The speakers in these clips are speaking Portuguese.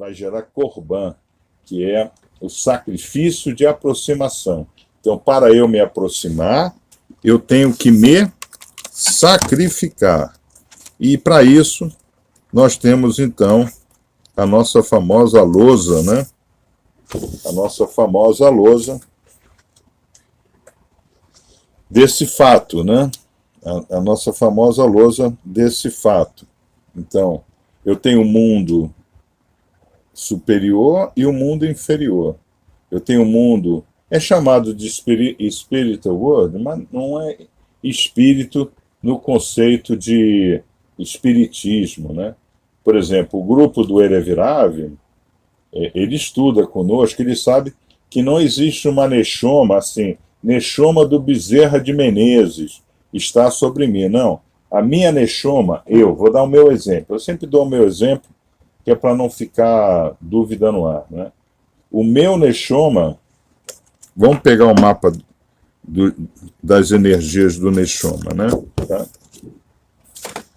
vai gerar Corban, que é o sacrifício de aproximação. Então, para eu me aproximar, eu tenho que me sacrificar. E, para isso, nós temos, então, a nossa famosa lousa, né? A nossa famosa lousa desse fato, né? A nossa famosa lousa desse fato. Então, eu tenho o mundo superior e o mundo inferior. Eu tenho o mundo, é chamado de spiritual world, mas não é espírito no conceito de espiritismo, né? Por exemplo, o grupo do Erevirav, ele estuda conosco, ele sabe que não existe uma Neshoma assim, Neshoma do Bezerra de Menezes está sobre mim. Não. A minha Neshoma, vou dar o meu exemplo. Eu sempre dou o meu exemplo, que é para não ficar dúvida no ar, né? O meu Neshoma, vamos pegar o mapa das energias do Neshoma, né? Tá?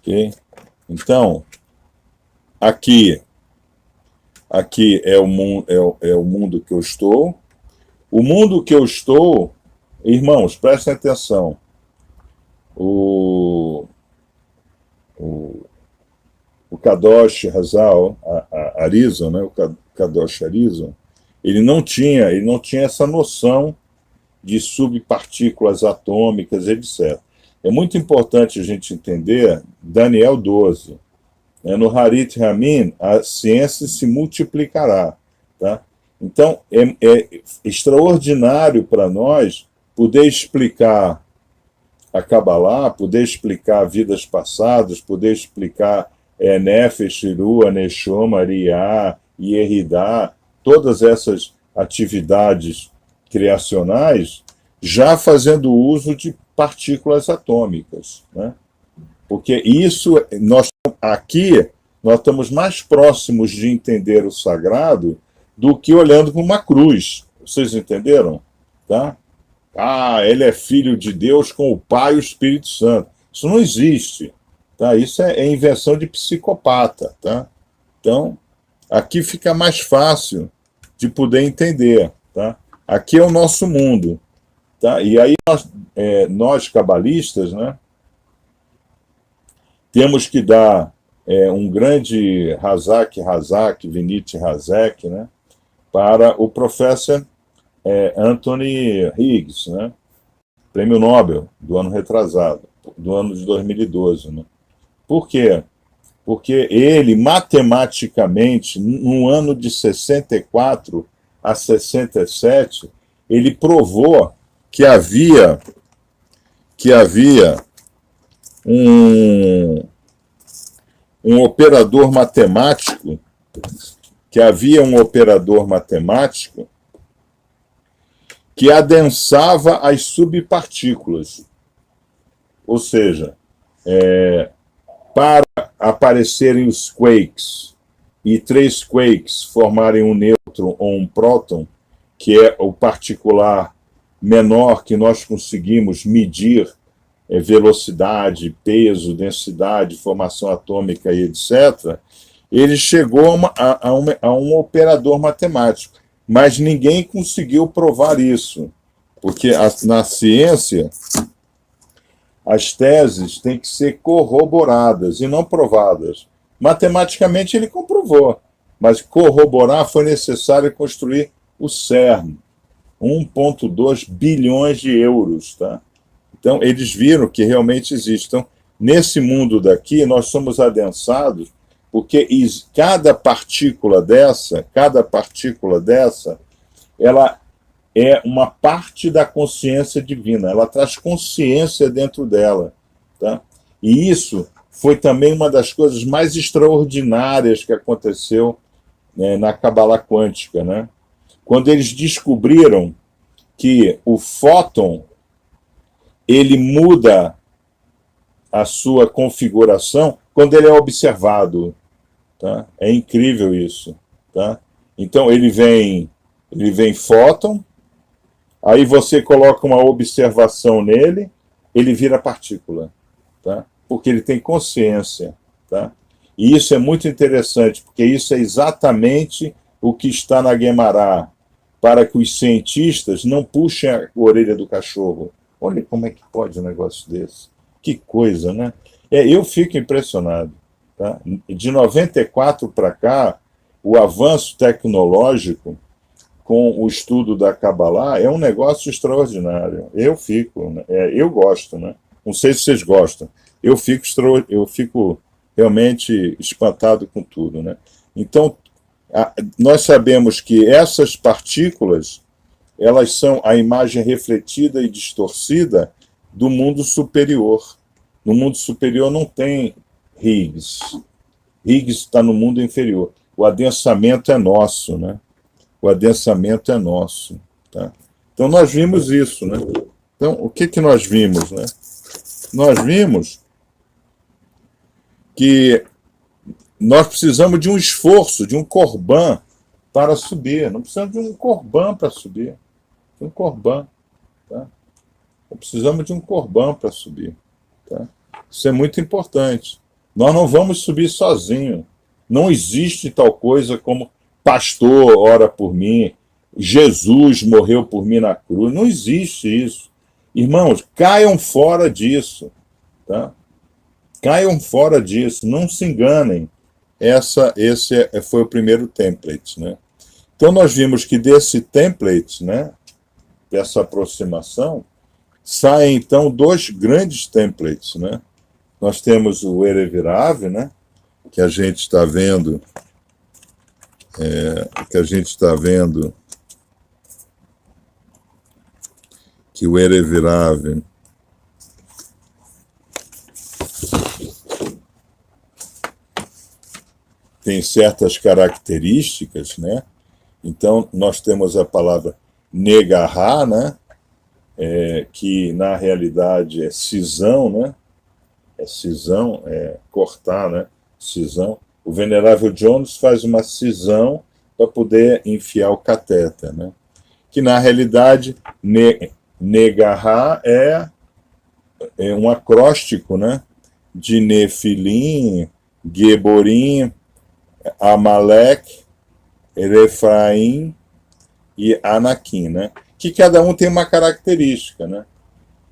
Okay. Então, aqui é o mundo que eu estou. O mundo que eu estou, irmãos, prestem atenção. O Kadosh Hazal Arizon, né? O Kadosh Arizon, ele não tinha essa noção de subpartículas atômicas, etc. É muito importante a gente entender Daniel 12. No Harit Ramin, a ciência se multiplicará. Tá? Então, é extraordinário para nós poder explicar a Kabbalah, poder explicar vidas passadas, poder explicar Nefesh, Ruah, Neshoma, Riah, Yeridá, todas essas atividades criacionais, já fazendo uso de partículas atômicas, né? Porque isso, nós estamos mais próximos de entender o sagrado do que olhando para uma cruz. Vocês entenderam? Tá? Ele é filho de Deus com o Pai e o Espírito Santo. Isso não existe. Tá? Isso é invenção de psicopata. Tá? Então, aqui fica mais fácil de poder entender. Tá? Aqui é o nosso mundo. Tá? E aí nós cabalistas, né, temos que dar um grande Hazak, Vinit Hazek, né, para o professor Anthony Higgs, né, prêmio Nobel do ano retrasado, do ano de 2012. Né? Por quê? Porque ele, matematicamente, no ano de 64 a 67, ele provou que havia um operador matemático, que adensava as subpartículas. Ou seja, para aparecerem os quarks e 3 quarks formarem um nêutron ou um próton, que é o particular menor que nós conseguimos medir velocidade, peso, densidade, formação atômica e etc., ele chegou a um operador matemático. Mas ninguém conseguiu provar isso, porque na ciência as teses têm que ser corroboradas e não provadas. Matematicamente ele comprovou, mas corroborar foi necessário construir o CERN, 1,2 bilhões de euros. Tá? Então, eles viram que realmente existe. Então, nesse mundo daqui, nós somos adensados, porque cada partícula dessa, ela é uma parte da consciência divina, ela traz consciência dentro dela. Tá? E isso foi também uma das coisas mais extraordinárias que aconteceu, né, na Kabbalah quântica, né? Quando eles descobriram que o fóton ele muda a sua configuração quando ele é observado. Tá? É incrível isso. Tá? Então, ele vem fóton, aí você coloca uma observação nele, ele vira partícula. Tá? Porque ele tem consciência. Tá? E isso é muito interessante, porque isso é exatamente o que está na Guemará, para que os cientistas não puxem a orelha do cachorro. Olha como é que pode um negócio desse. Que coisa, né? Eu fico impressionado. Tá? De 94 para cá, o avanço tecnológico com o estudo da Kabbalah é um negócio extraordinário. Eu fico, né? Eu gosto, né? Não sei se vocês gostam. Eu fico realmente espantado com tudo, né? Então, nós sabemos que essas partículas, elas são a imagem refletida e distorcida do mundo superior. No mundo superior não tem Higgs. Higgs está no mundo inferior. O adensamento é nosso, né? O adensamento é nosso. Tá? Então, nós vimos isso, né? Então, o que nós vimos, né? Nós vimos que nós precisamos de um esforço, de um corban para subir. Não precisamos de um corban para subir. De um corban. Tá? Precisamos de um corban para subir. Tá? Isso é muito importante. Nós não vamos subir sozinhos. Não existe tal coisa como pastor ora por mim, Jesus morreu por mim na cruz. Não existe isso. Irmãos, caiam fora disso. Tá? Caiam fora disso. Não se enganem. Esse foi o primeiro template. Né? Então, nós vimos que desse template, né, dessa aproximação, saem, então, dois grandes templates. Né? Nós temos o Erevirav, né, que a gente está vendo, que o Erevirav tem certas características, né? Então, nós temos a palavra negará, né? Que na realidade é cisão, né? É cisão, é cortar, né? Cisão. O Venerável Jones faz uma cisão para poder enfiar o catéter, né? Que na realidade negará é um acróstico, né? De Nefilim, Geborim, Amalek, Refraim e Anakim, né? Que cada um tem uma característica, né?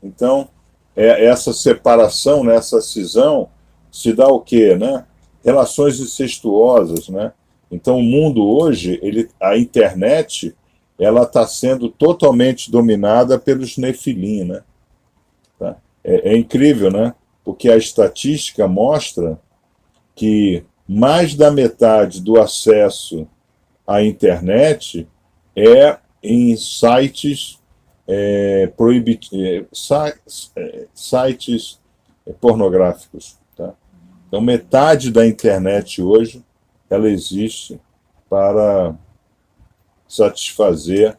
Então, essa separação, né, essa cisão, se dá o quê, né? Relações incestuosas, né? Então, o mundo hoje, a internet, ela está sendo totalmente dominada pelos Nefilim, né? Tá? É incrível, né? Porque a estatística mostra que mais da metade do acesso à internet é em sites sites pornográficos. Tá? Então, metade da internet hoje ela existe para satisfazer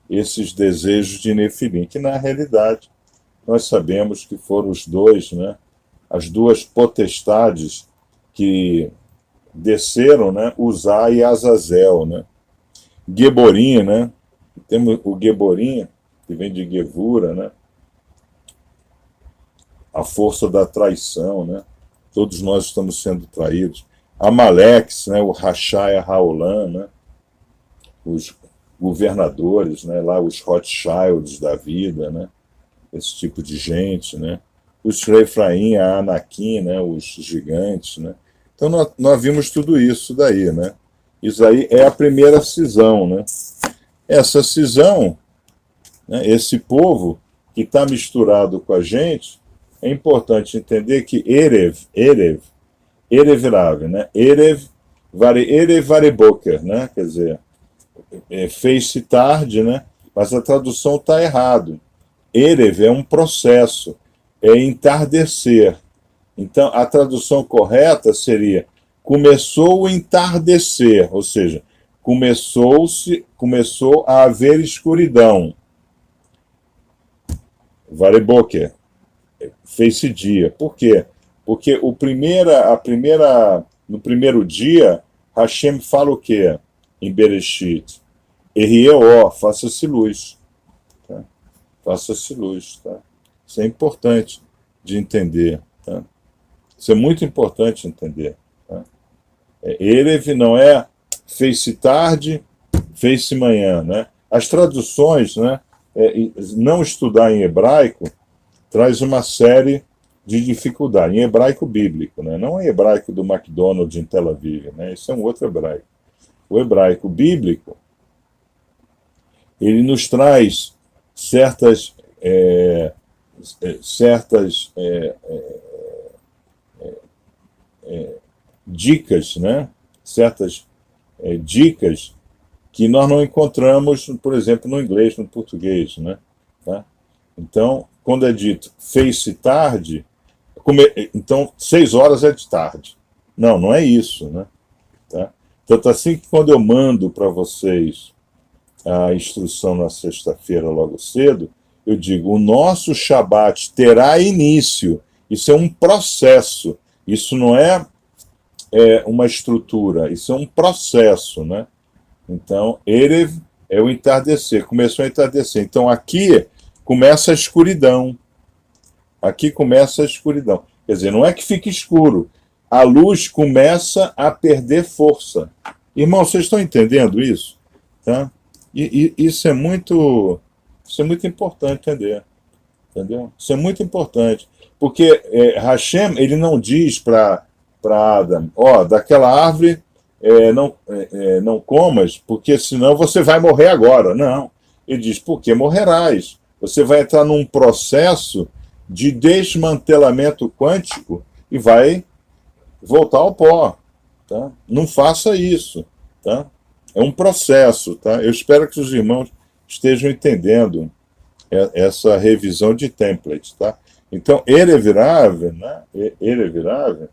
esses desejos de Nefilim, que na realidade nós sabemos que foram os dois, né, as duas potestades que desceram, né, Uzá e Azazel, né? Geborim, né? Temos o Geborim, que vem de Gevura, né? A força da traição, né? Todos nós estamos sendo traídos. Amaleques, né? O Rachai Haolam, né? Os governadores, né? Lá os Rothschilds da vida, né? Esse tipo de gente, né? Os Refraim, a Anakim, né? Os gigantes, né? Então nós vimos tudo isso daí, né? Isso aí é a primeira cisão, né? Essa cisão, né, esse povo que está misturado com a gente, é importante entender que Erev Rav, né? Erev Vareboker, né? Quer dizer, fez-se tarde, né? Mas a tradução está errado. Erev é um processo, é entardecer. Então, a tradução correta seria começou o entardecer, ou seja, começou a haver escuridão. Vareboker, fez-se dia. Por quê? Porque no primeiro dia, Hashem fala o quê? Em Bereshit. Erieó, faça-se luz. Tá? Faça-se luz. Tá? Isso é importante de entender. Tá? Isso é muito importante entender. Tá? Erev não é fez-se tarde, fez-se manhã, né? As traduções, né? Não estudar em hebraico traz uma série de dificuldades, em hebraico bíblico, né? Não em hebraico do McDonald's em Tel Aviv, né? Isso é um outro hebraico. O hebraico bíblico, ele nos traz certas dicas, né? Certas dicas que nós não encontramos, por exemplo, no inglês, no português, né? Tá? Então, quando é dito fez-se tarde, então 6 horas é de tarde. Não, não é isso, né? Tá? Tanto assim que quando eu mando para vocês a instrução na sexta-feira logo cedo, eu digo, o nosso Shabat terá início. Isso é um processo. Isso não é uma estrutura, isso é um processo, né? Então, Erev é o entardecer, começou a entardecer. Então, aqui começa a escuridão. Aqui começa a escuridão. Quer dizer, não é que fique escuro, a luz começa a perder força. Irmão, vocês estão entendendo isso? Tá? E isso é muito importante entender. Entendeu? Isso é muito importante. Porque Hashem, ele não diz para Adam, daquela árvore não comas, porque senão você vai morrer agora. Não. Ele diz, porque morrerás. Você vai entrar num processo de desmantelamento quântico e vai voltar ao pó. Tá? Não faça isso. Tá? É um processo. Tá? Eu espero que os irmãos estejam entendendo essa revisão de template. Tá? Então, Erev Rav, né? Erev Rav,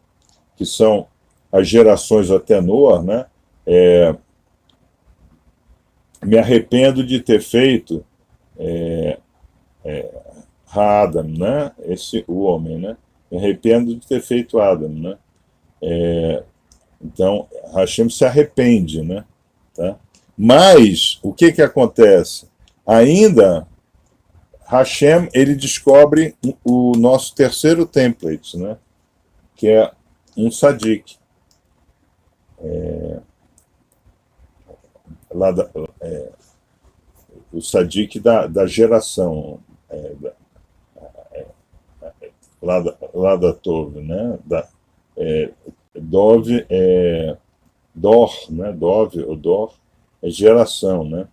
que são as gerações até Noah, né? Me arrependo de ter feito Adam, né? O homem, né? Me arrependo de ter feito Adam, né? Então, Hashem se arrepende, né? Tá? Mas, o que acontece? Ainda, Hashem, ele descobre o nosso terceiro template, né? Que é um sadik. O sadik da geração, lá da Tov, né? Dov Dor, né? Dov ou Dor é geração, né?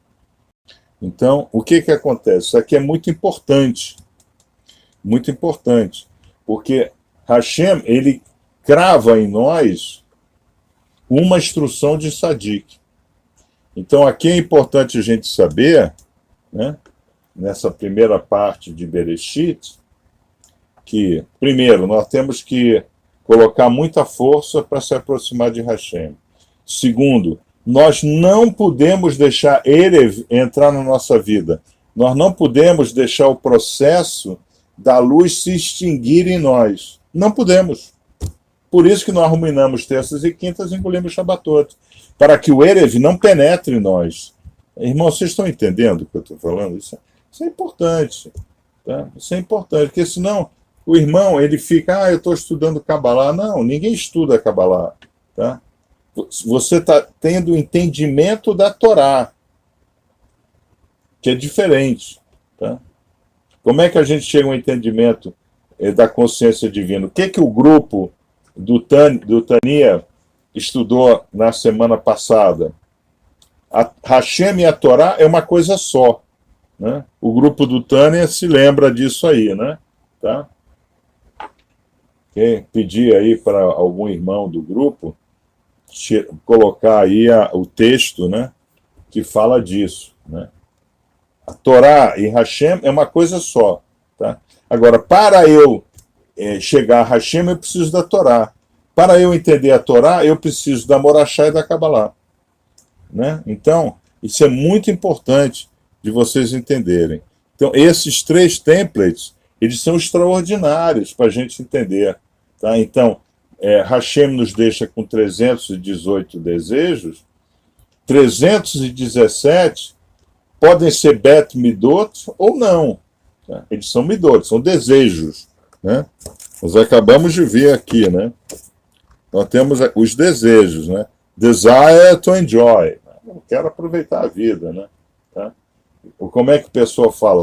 Então, o que acontece? Isso aqui é muito importante, porque Hashem, ele crava em nós uma instrução de sadik. Então, aqui é importante a gente saber, né, nessa primeira parte de Bereshit, que, primeiro, nós temos que colocar muita força para se aproximar de Hashem. Segundo, nós não podemos deixar Erev entrar na nossa vida. Nós não podemos deixar o processo da luz se extinguir em nós. Não podemos. Por isso que nós ruminamos terças e quintas e engolimos Shabbatot, para que o Erev não penetre em nós. Irmãos, vocês estão entendendo o que eu estou falando? Isso é importante. Tá? Isso é importante, porque senão o irmão ele fica, eu estou estudando Kabbalah. Não, ninguém estuda Kabbalah. Tá? Você está tendo o entendimento da Torá, que é diferente. Tá? Como é que a gente chega ao entendimento da consciência divina? O que o grupo do Tania estudou na semana passada? A Hashem e a Torá é uma coisa só. Né? O grupo do Tânia se lembra disso aí, né? Tá? Pedir aí para algum irmão do grupo colocar aí o texto, né, que fala disso. Né? A Torá e Hashem é uma coisa só. Tá? Agora, para eu chegar a Hashem, eu preciso da Torá. Para eu entender a Torá, eu preciso da Morachá e da Kabbalah. Né? Então, isso é muito importante de vocês entenderem. Então, esses 3 templates, eles são extraordinários para a gente entender. Tá? Então, Hashem nos deixa com 318 desejos, 317 podem ser Bet Midot ou não. Tá? Eles são Midot, são desejos. Né? Nós acabamos de ver aqui, né? Nós temos os desejos, né? Desire to enjoy. Eu quero aproveitar a vida, né? Tá? Como é que a pessoa fala?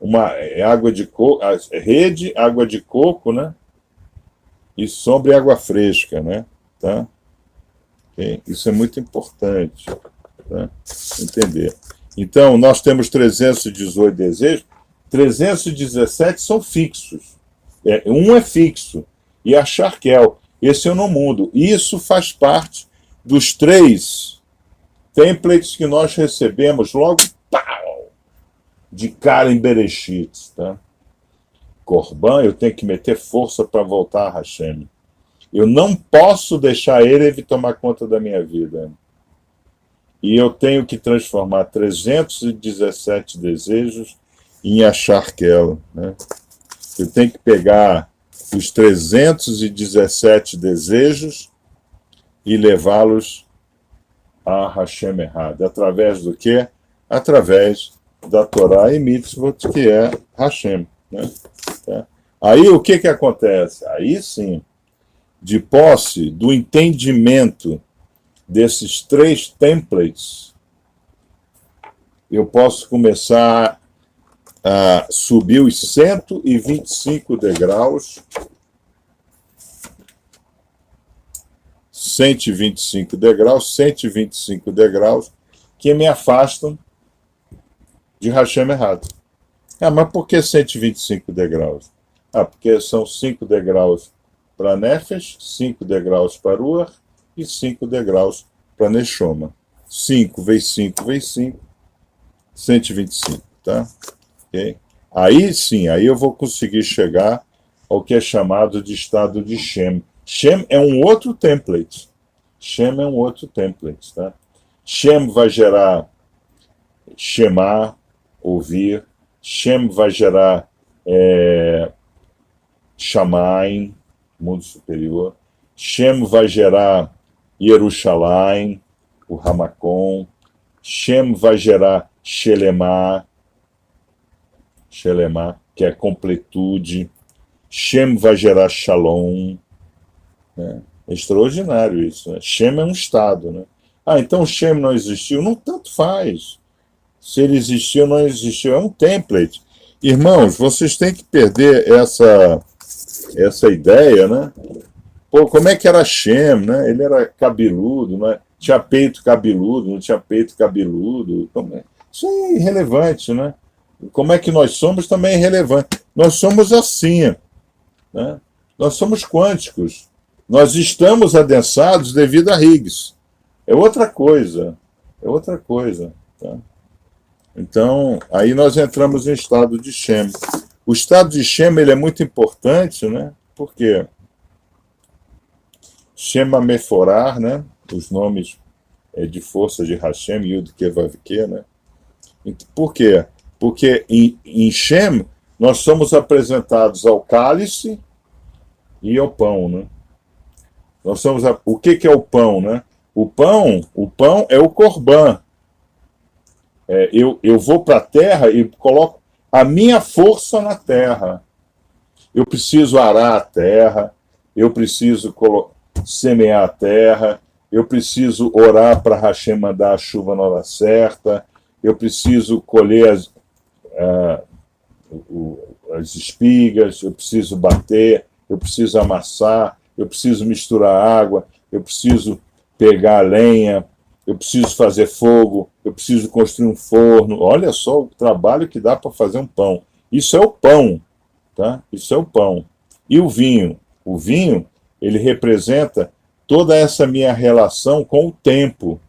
Uma água de coco, rede, água de coco, né? E sombra e água fresca, né? Tá? Okay? Isso é muito importante, tá? Entender. Então, nós temos 318 desejos, 317 são fixos. Um é fixo, e a Charquel, esse eu não mudo. Isso faz parte dos 3 templates que nós recebemos logo, pau, de cara em Bereshit. Tá? Corban, eu tenho que meter força para voltar a Hashem. Eu não posso deixar ele tomar conta da minha vida. E eu tenho que transformar 317 desejos em Acharquel. Né? Eu tenho que pegar os 317 desejos e levá-los a Hashem errado. Através do quê? Através da Torá e Mitzvot, que é Hashem. Né? Tá? Aí o que acontece? Aí sim, de posse do entendimento desses 3 templates, eu posso começar a subir os 125 degraus, 125 degraus, 125 degraus, que me afastam de Hashem errado. Mas por que 125 degraus? Porque são 5 degraus para Nefesh, 5 degraus para Ruach e 5 degraus para Neshoma. 5 vezes 5 vezes 5, 125, tá? Okay? Aí sim, aí eu vou conseguir chegar ao que é chamado de estado de Shem. Shem é um outro template. Shem é um outro template, tá? Shem vai gerar Shema, ouvir. Shem vai gerar Shamaim, mundo superior. Shem vai gerar Yerushalayim, o Ramakon. Shem vai gerar Shelemah, que é completude. Shem vai gerar Shalom. Né? É extraordinário isso. Né? Shem é um estado. Né? Então Shem não existiu? Não, tanto faz. Se ele existiu ou não existiu, é um template. Irmãos, vocês têm que perder essa ideia, né? Pô, como é que era Shem, né? Ele era cabeludo, né? Tinha peito cabeludo, não tinha peito cabeludo. Isso é irrelevante, né? Como é que nós somos também é irrelevante. Nós somos assim, né? Nós somos quânticos. Nós estamos adensados devido a Higgs. É outra coisa. É outra coisa, tá? Então, aí nós entramos em estado de Shem. O estado de Shem ele é muito importante, né? Por quê? Shema Meforar, né? Os nomes de força de Hashem, Yud Ke Vav Ke, né? Por quê? Porque em Shem nós somos apresentados ao cálice e ao pão, né? O que é o pão, né? O pão é o Corban. Eu vou para a terra e coloco a minha força na terra. Eu preciso arar a terra, eu preciso semear a terra, eu preciso orar para Hashem mandar a chuva na hora certa, eu preciso colher as espigas, eu preciso bater, eu preciso amassar, eu preciso misturar água, eu preciso pegar a lenha, eu preciso fazer fogo, eu preciso construir um forno. Olha só o trabalho que dá para fazer um pão. Isso é o pão, tá? Isso é o pão. E o vinho? O vinho, ele representa toda essa minha relação com o tempo,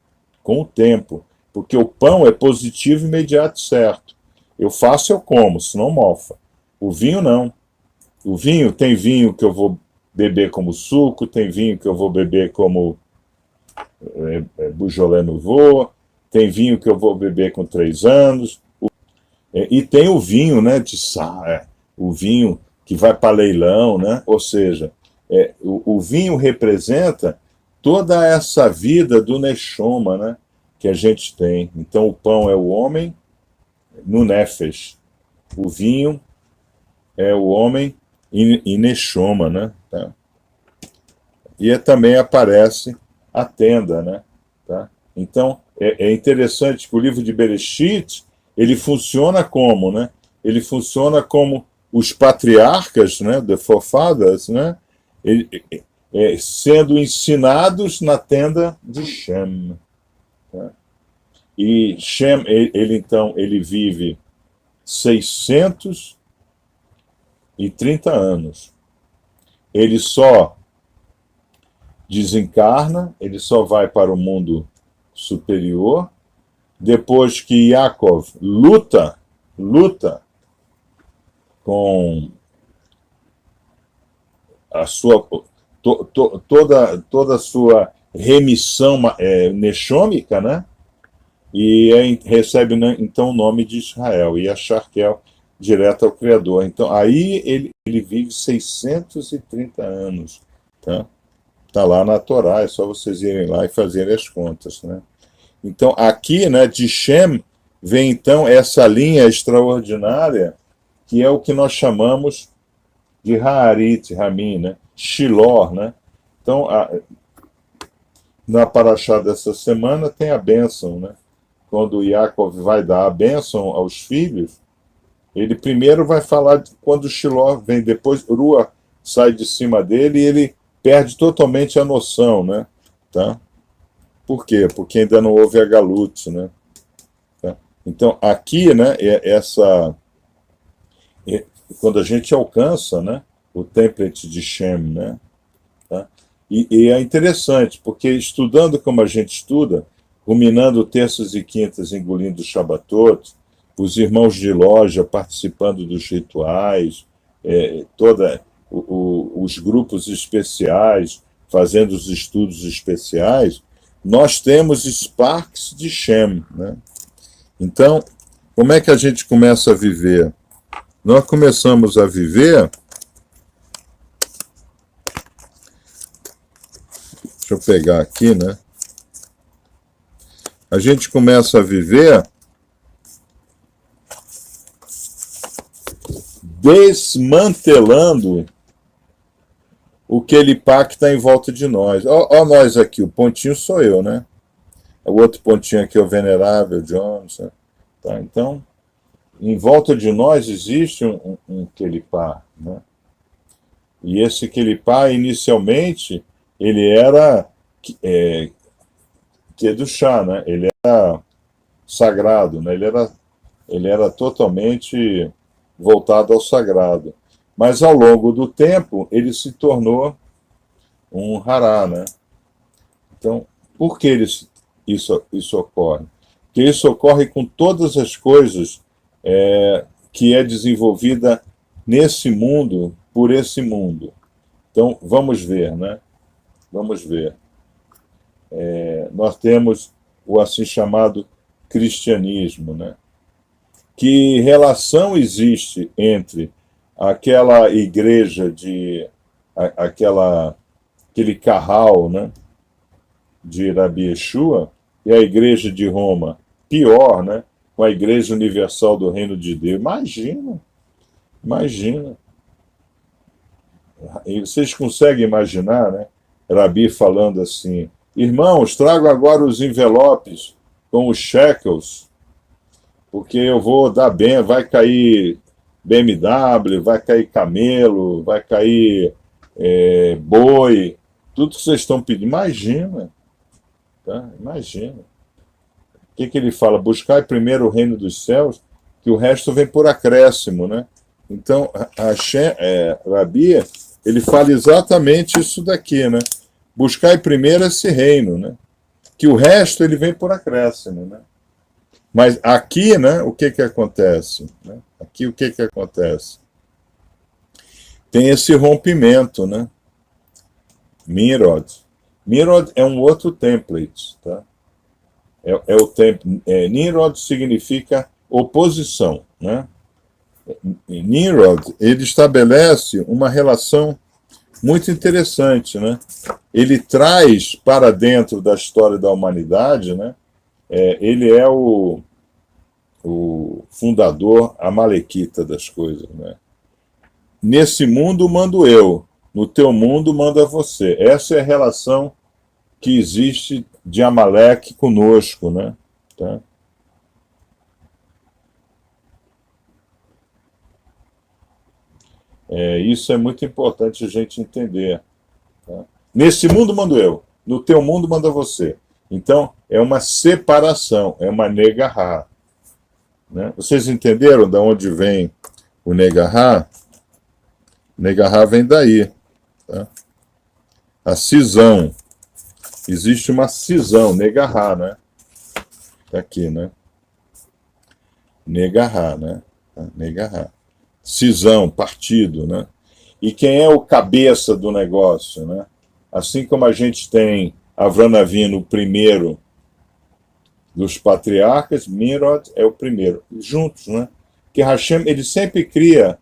porque o pão é positivo, imediato, certo. Eu faço, eu como, senão mofa. O vinho não. O vinho, tem vinho que eu vou beber como suco, tem vinho que eu vou beber como Beaujolais Nouveau, tem vinho que eu vou beber com 3 anos, e tem o vinho, né, o vinho que vai para leilão, né, ou seja, o vinho representa toda essa vida do Neshoma, né, que a gente tem. Então o pão é o homem no Nefesh, o vinho é o homem em Neshoma, né, tá? também aparece a tenda, né? Tá? Então, é interessante que o livro de Bereshit, ele funciona como, né? Ele funciona como os patriarcas, né, the forefathers, né, sendo ensinados na tenda de Shem. Tá? E Shem, então, ele vive 630 anos. Ele só desencarna, ele só vai para o mundo superior depois que Yaakov luta com a sua toda a sua remissão neshômica, né? E recebe, né, então o nome de Israel e achar que é direto ao Criador. Então aí ele vive 630 anos, tá? Tá lá na Torá, é só vocês irem lá e fazerem as contas, né? Então aqui, né, de Shem vem então essa linha extraordinária que é o que nós chamamos de Haarit, Ramin, né? Shilor, né? Então, na paraxá dessa semana tem a bênção, né? Quando Yaakov vai dar a bênção aos filhos, ele primeiro vai falar de quando Shilor vem, depois Rua sai de cima dele e ele perde totalmente a noção, né? Tá? Por quê? Porque ainda não houve a Galut, né? Tá? Então, aqui, né, quando a gente alcança, né, o template de Shem, né, tá? E é interessante, porque estudando como a gente estuda, ruminando terças e quintas, engolindo Shabbatot, os irmãos de loja participando dos rituais, os grupos especiais, fazendo os estudos especiais, nós temos sparks de Shem, né? Então, como é que a gente começa a viver? Nós começamos a viver. Deixa eu pegar aqui, né? A gente começa a viver desmantelando o que ele pacta em volta de nós. Ó, nós aqui, o pontinho sou eu, né? O outro pontinho aqui é o Venerável Jones, né? Tá, então, em volta de nós existe um Kelipá, né? E esse Kelipá, inicialmente, ele era Kedushá, né? Ele era sagrado, né? Ele era totalmente voltado ao sagrado. Mas, ao longo do tempo, ele se tornou um Hará, né? Então, por que isso ocorre? Porque isso ocorre com todas as coisas que é desenvolvida nesse mundo, por esse mundo. Então, vamos ver, né? Vamos ver. Nós temos o assim chamado cristianismo, né? Que relação existe entre aquela igreja aquele carral, né, de Rabi Yeshua e a igreja de Roma? Pior, né? Com a igreja universal do reino de Deus. Imagina. E vocês conseguem imaginar, né? Rabi falando assim: irmãos, trago agora os envelopes com os shekels, porque eu vou dar bem, vai cair BMW, vai cair camelo, vai cair boi, tudo que vocês estão pedindo. Imagina, tá? Imagina. O que ele fala? Buscai primeiro o reino dos céus, que o resto vem por acréscimo, né? Então, Rabi, ele fala exatamente isso daqui, né? Buscai primeiro esse reino, né? Que o resto ele vem por acréscimo, né? Mas aqui, né, o que acontece? Né? Aqui o que acontece? Tem esse rompimento, né? Mirod. Mirod é um outro template, tá? Nimrod significa oposição, né? Nimrod, ele estabelece uma relação muito interessante, né? Ele traz para dentro da história da humanidade, né? Ele é o fundador amalequita das coisas, né? Nesse mundo mando eu, no teu mundo manda você. Essa é a relação que existe de Amaleque conosco, né? Tá? Isso é muito importante a gente entender. Tá? Nesse mundo mando eu, no teu mundo manda você. Então, é uma separação, é uma negarra. Né? Vocês entenderam de onde vem o negarra? Negarra vem daí. Tá? A cisão. Existe uma cisão, negarra, né? Tá aqui, né? Negarra, né? Negarra. Cisão, partido, né? E quem é o cabeça do negócio, né? Assim como a gente tem Avram Avinu, o primeiro dos patriarcas, Nimrod é o primeiro, juntos, né? Que Hashem, ele sempre cria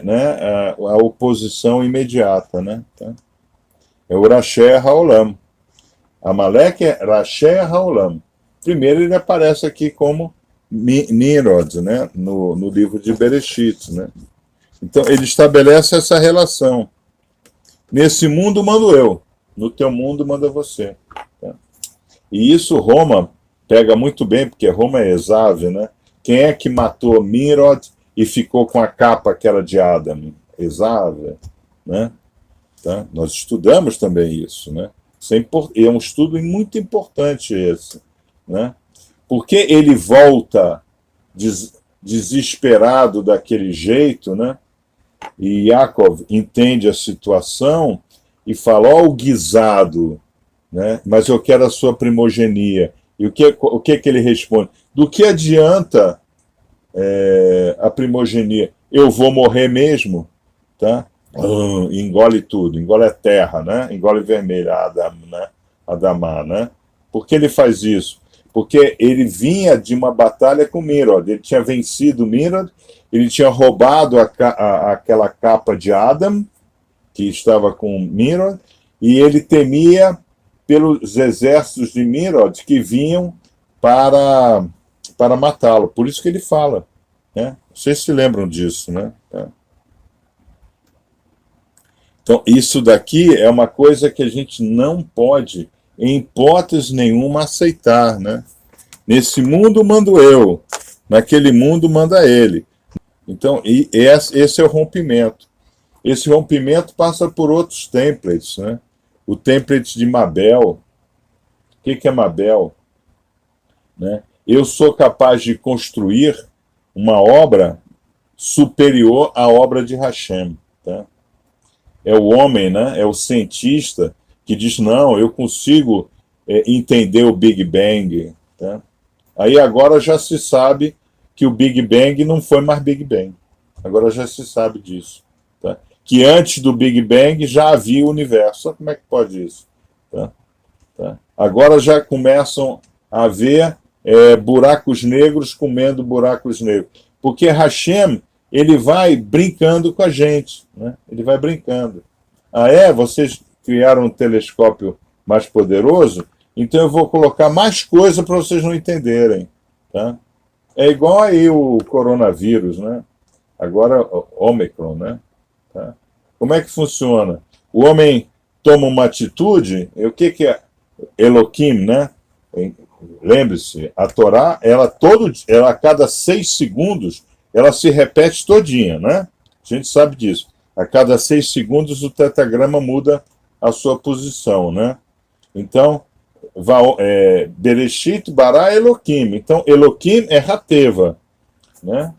né, a oposição imediata, né? Tá? É o Rasher Haolam. Amaleque é Rasher Haolam. Primeiro ele aparece aqui como Nimrod, né? No livro de Bereshit, né? Então ele estabelece essa relação. Nesse mundo mando eu, no teu mundo manda você. Tá? E isso Roma pega muito bem, porque Roma é Esav, né? Quem é que matou Nimrod e ficou com a capa aquela de Adam? Esav, né? Tá? Nós estudamos também isso, né? É um estudo muito importante esse, né? Porque ele volta desesperado daquele jeito, né? E Yaakov entende a situação e fala, ó, o guisado, né? Mas eu quero a sua primogenia. E o que ele responde? Do que adianta a primogenia? Eu vou morrer mesmo, tá? Engole tudo, engole a terra, né? Engole vermelho, né? Adamá, né? Por que ele faz isso? Porque ele vinha de uma batalha com Nimrod, ele tinha vencido Nimrod, ele tinha roubado aquela capa de Adam, que estava com Nimrod, e ele temia pelos exércitos de Nimrod que vinham para matá-lo. Por isso que ele fala. Né? Vocês se lembram disso, né? Então, isso daqui é uma coisa que a gente não pode, em hipótese nenhuma, aceitar. Né? Nesse mundo mando eu, naquele mundo manda ele. Então, esse é o rompimento. Esse rompimento passa por outros templates, né? O template de Mabel. O que é Mabel? Né? Eu sou capaz de construir uma obra superior à obra de Hashem. Tá? É o homem, né? É o cientista que diz, não, eu consigo entender o Big Bang. Tá? Aí agora já se sabe que o Big Bang não foi mais Big Bang. Agora já se sabe disso. Tá? Que antes do Big Bang já havia o universo. Como é que pode isso? Tá? Tá? Agora já começam a haver buracos negros comendo buracos negros. Porque Hashem, ele vai brincando com a gente. Né? Ele vai brincando. Vocês criaram um telescópio mais poderoso? Então eu vou colocar mais coisa para vocês não entenderem. Tá? É igual aí o coronavírus, né? Agora Omicron, né? Tá? Como é que funciona? O homem toma uma atitude, e o que é Elohim, né? Lembre-se, a Torá, ela a cada 6 segundos, ela se repete todinha, né? A gente sabe disso. A cada 6 segundos o tetragrama muda a sua posição, né? Então, Bereshit bara Elohim. Então, Elohim é Hateva, né?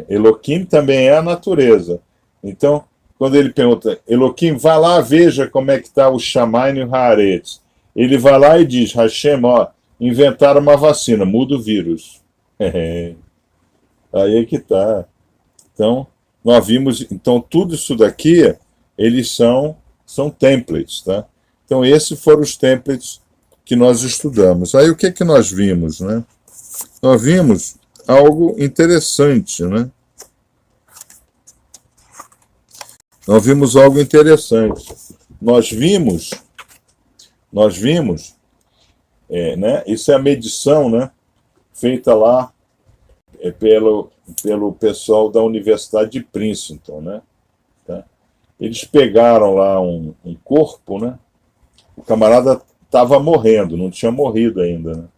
Elohim também é a natureza. Então, quando ele pergunta, Elohim, vá lá, veja como é que está o Shamayim e o Haaretz. Ele vai lá e diz, Hashem, ó, inventaram uma vacina, muda o vírus. Aí é que está. Então, nós vimos, então tudo isso daqui, eles são templates, tá? Então, esses foram os templates que nós estudamos. Aí, o que nós vimos, né? Nós vimos algo interessante, né? Nós vimos algo interessante. Nós vimos, né? Isso é a medição, né? Feita lá pelo pessoal da Universidade de Princeton, né? Tá? Eles pegaram lá um corpo, né? O camarada estava morrendo, não tinha morrido ainda, né?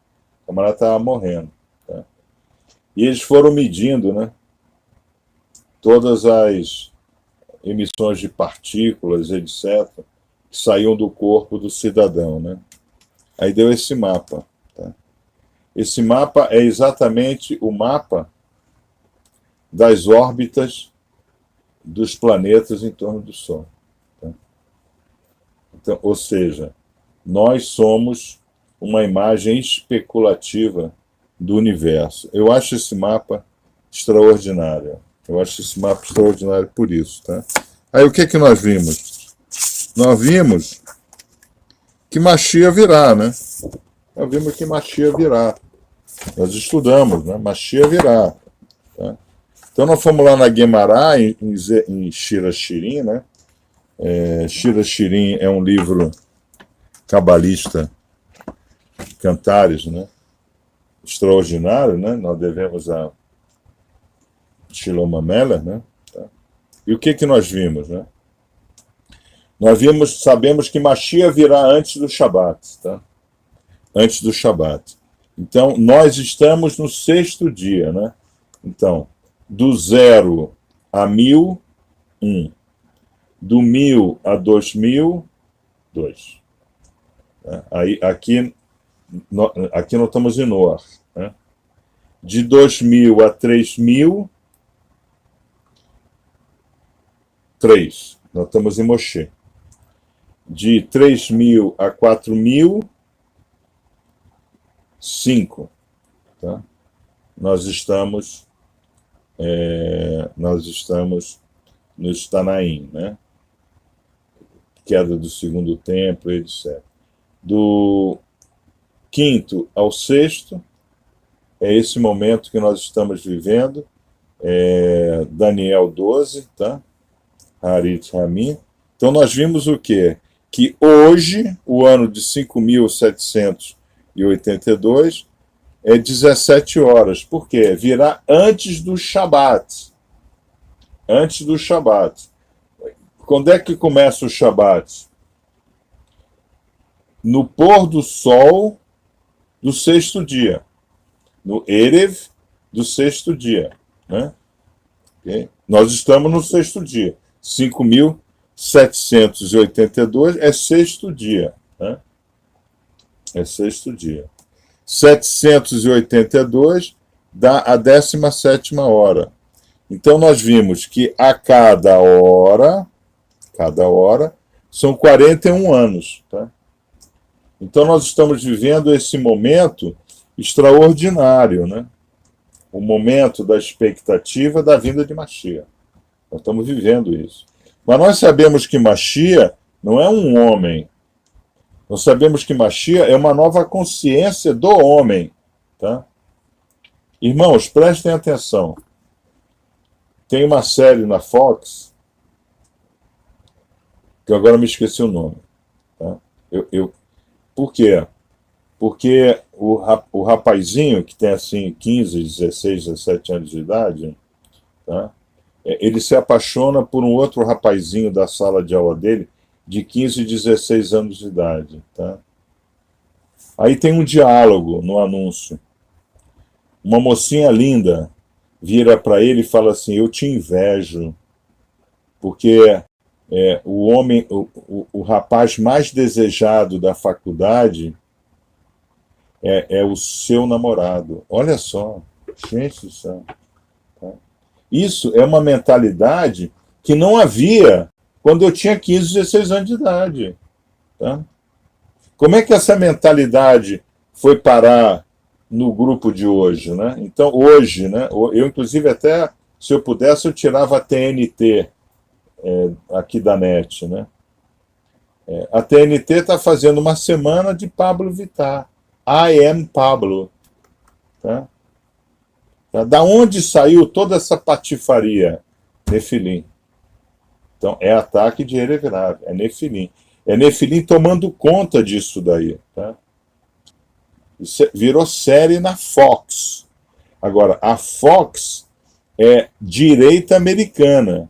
O camarada estava morrendo. Tá? E eles foram medindo, né? Todas as emissões de partículas, etc., que saíam do corpo do cidadão, né? Aí deu esse mapa. Tá? Esse mapa é exatamente o mapa das órbitas dos planetas em torno do Sol. Tá? Então, ou seja, nós somos uma imagem especulativa do universo. Eu acho esse mapa extraordinário. Eu acho esse mapa extraordinário por isso. Tá? Aí o que que nós vimos? Nós vimos que Mashiach virá, né? Nós vimos que Mashiach virá. Nós estudamos, né? Mashiach virá. Tá? Então nós fomos lá na Guemará, em Shira Shirim, né? Shira Shirim é um livro cabalista, cantares, né? Extraordinário, né? Nós devemos a Shlomo Ameler, né? Tá? E o que que nós vimos, né? Nós sabemos que Mashiach virá antes do Shabat, tá? Antes do Shabat. Então, nós estamos no 6º dia, né? Então, do 0 a 1000, 1. Do 1000 a 2000, 2. Aí, aqui nós estamos em Noar. Né? De 2000 a 3000, 3. Nós estamos em Moshe. De 3000 a 4000, 5. Tá? Nós estamos no Tanaim, né? Queda do segundo templo, etc. Do 5º ao 6º, é esse momento que nós estamos vivendo, Daniel 12, tá? Harit Ramin. Então nós vimos o quê? Que hoje, o ano de 5.782, é 17 horas. Por quê? Virá antes do Shabat. Antes do Shabat. Quando é que começa o Shabat? No pôr do sol do 6º dia. No Erev do 6º dia. Né? Okay? Nós estamos no 6º dia. 5.782 é 6º dia. Né? É 6º dia. 782 dá a 17ª hora. Então nós vimos que a cada hora são 41 anos. Tá? Então nós estamos vivendo esse momento extraordinário, né? O momento da expectativa da vinda de Mashiach. Nós estamos vivendo isso. Mas nós sabemos que Mashiach não é um homem. Nós sabemos que Mashiach é uma nova consciência do homem. Tá? Irmãos, prestem atenção. Tem uma série na Fox, que agora me esqueci o nome. Tá? Por quê? Porque o rapazinho, que tem assim 15, 16, 17 anos de idade, tá? Ele se apaixona por um outro rapazinho da sala de aula dele, de 15, 16 anos de idade. Tá? Aí tem um diálogo no anúncio. Uma mocinha linda vira para ele e fala assim: eu te invejo, porque o homem, o rapaz mais desejado da faculdade é o seu namorado. Olha só, gente do céu. Tá? Isso é uma mentalidade que não havia quando eu tinha 15, 16 anos de idade. Tá? Como é que essa mentalidade foi parar no grupo de hoje? Né? Então, hoje, né, eu inclusive até, se eu pudesse, eu tirava a TNT aqui da NET. Né? A TNT está fazendo uma semana de Pablo Vittar. I am Pablo. Tá? Da onde saiu toda essa patifaria? Nefilim. Então, é ataque de Erev, é Nefilim. É Nefilim tomando conta disso daí. Tá? Isso virou série na Fox. Agora, a Fox é direita americana.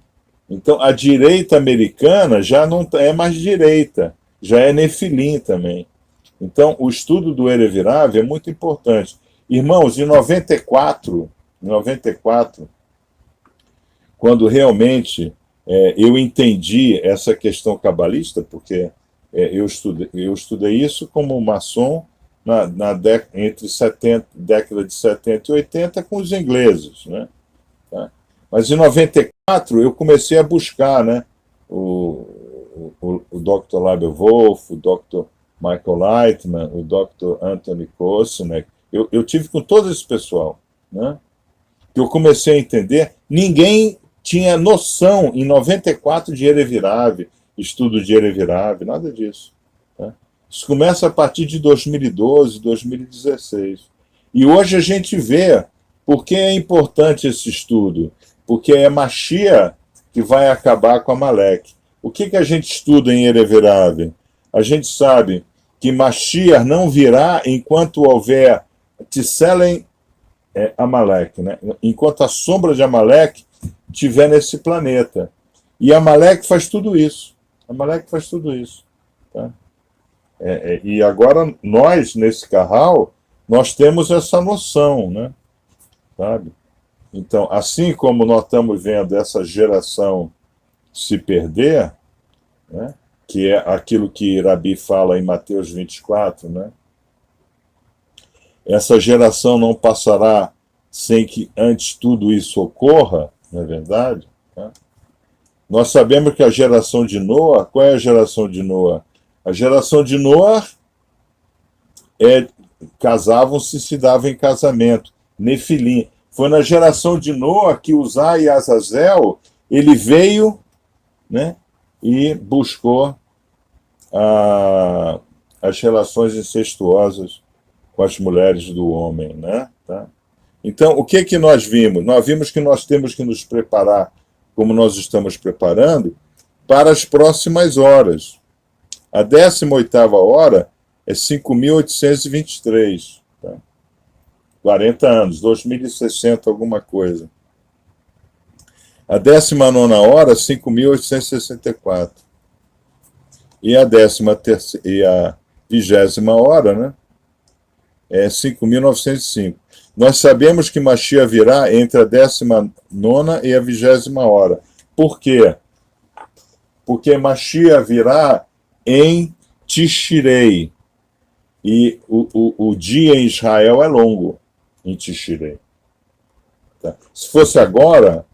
Então, a direita americana já não é mais direita, já é Nefilim também. Então, o estudo do Erevirav é muito importante. Irmãos, em 94, quando realmente eu entendi essa questão cabalista, porque eu estudei isso como maçom entre década de 70 e 80 com os ingleses, né? Tá? Mas em 94 eu comecei a buscar, né, o Dr. Label Wolf, o Dr. Michael Lightman, o Dr. Anthony Kosunek. Eu tive com todo esse pessoal, né? Que eu comecei a entender. Ninguém tinha noção em 94 de Erevirav, estudo de Erevirav, nada disso. Tá? Isso começa a partir de 2012, 2016. E hoje a gente vê por que é importante esse estudo. Porque é Mashiach que vai acabar com Amaleque. O que a gente estuda em Erevirav? A gente sabe que Mashiach não virá enquanto houver Tselem Amaleque, né? Enquanto a sombra de Amaleque estiver nesse planeta. E Amaleque faz tudo isso. Amaleque faz tudo isso. Tá? E agora nós, nesse Carral, nós temos essa noção, né? Sabe? Então, assim como nós estamos vendo essa geração se perder, né? Que é aquilo que Rabi fala em Mateus 24, né? Essa geração não passará sem que antes tudo isso ocorra, não é verdade? Nós sabemos que a geração de Noa, qual é a geração de Noa? A geração de Noa casavam-se e se davam em casamento, Nefilim. Foi na geração de Noa que Uzá e Azazel, ele veio, né, e buscou as relações incestuosas com as mulheres do homem, né? Tá? Então, o que nós vimos? Nós vimos que nós temos que nos preparar, como nós estamos preparando, para as próximas horas. A 18ª hora é 5.823. Tá? 40 anos, 2060, alguma coisa. A 19ª hora, 5.864. E a 20ª hora, né? É 5.905. Nós sabemos que Mashiach virá entre a 19ª e a 20ª hora. Por quê? Porque Mashiach virá em Tishrei. E o dia em Israel é longo, em Tishrei. Tá? Se fosse agora,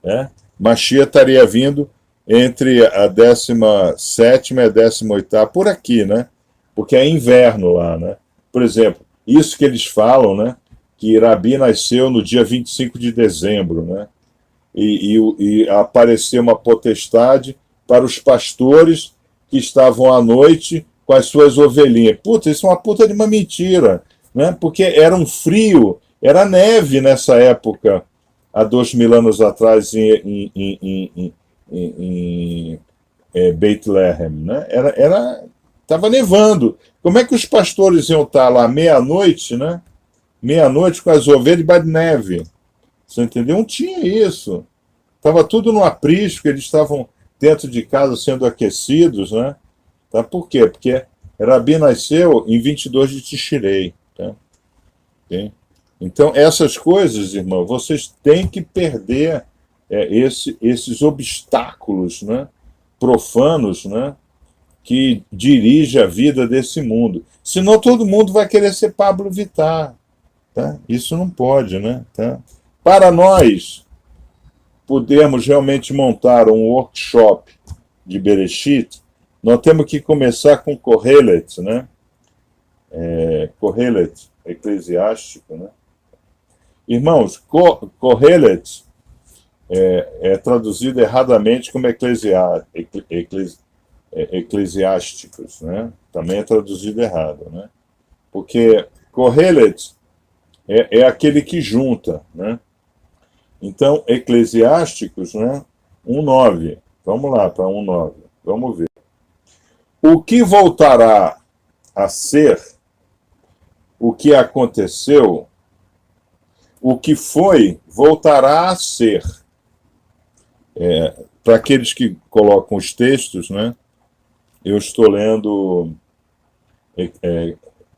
né, Mashiach estaria vindo entre a 17ª e a 18ª, por aqui, né? Porque é inverno lá, né? Por exemplo, isso que eles falam, né? Que Rabi nasceu no dia 25 de dezembro, né? E apareceu uma potestade para os pastores que estavam à noite com as suas ovelhinhas. Puta, isso é uma puta de uma mentira, né? Porque era um frio, era neve nessa época, há 2000 anos atrás, em Bethlehem, né? Estava nevando. Como é que os pastores iam estar lá meia-noite, né? Meia-noite com as ovelhas debaixo de neve? Você entendeu? Não tinha isso. Estava tudo no aprisco, eles estavam dentro de casa sendo aquecidos, né? Tá? Por quê? Porque Rabi nasceu em 22 de Tishrei. Tá? Okay? Então, essas coisas, irmão, vocês têm que perder esses obstáculos, né? Profanos, né? Que dirige a vida desse mundo. Senão todo mundo vai querer ser Pablo Vittar. Tá? Isso não pode, né? Tá? Para nós podermos realmente montar um workshop de Bereshit, nós temos que começar com Kohelet, né? Kohelet, eclesiástico, né? Irmãos, Kohelet é traduzido erradamente como eclesiásticos, né? Também é traduzido errado, né? Porque Kohelet é aquele que junta, né? Então, eclesiásticos, né? 1:9. Vamos lá para 1:9. Vamos ver. O que voltará a ser, o que aconteceu, o que foi, voltará a ser. para aqueles que colocam os textos, né, eu estou lendo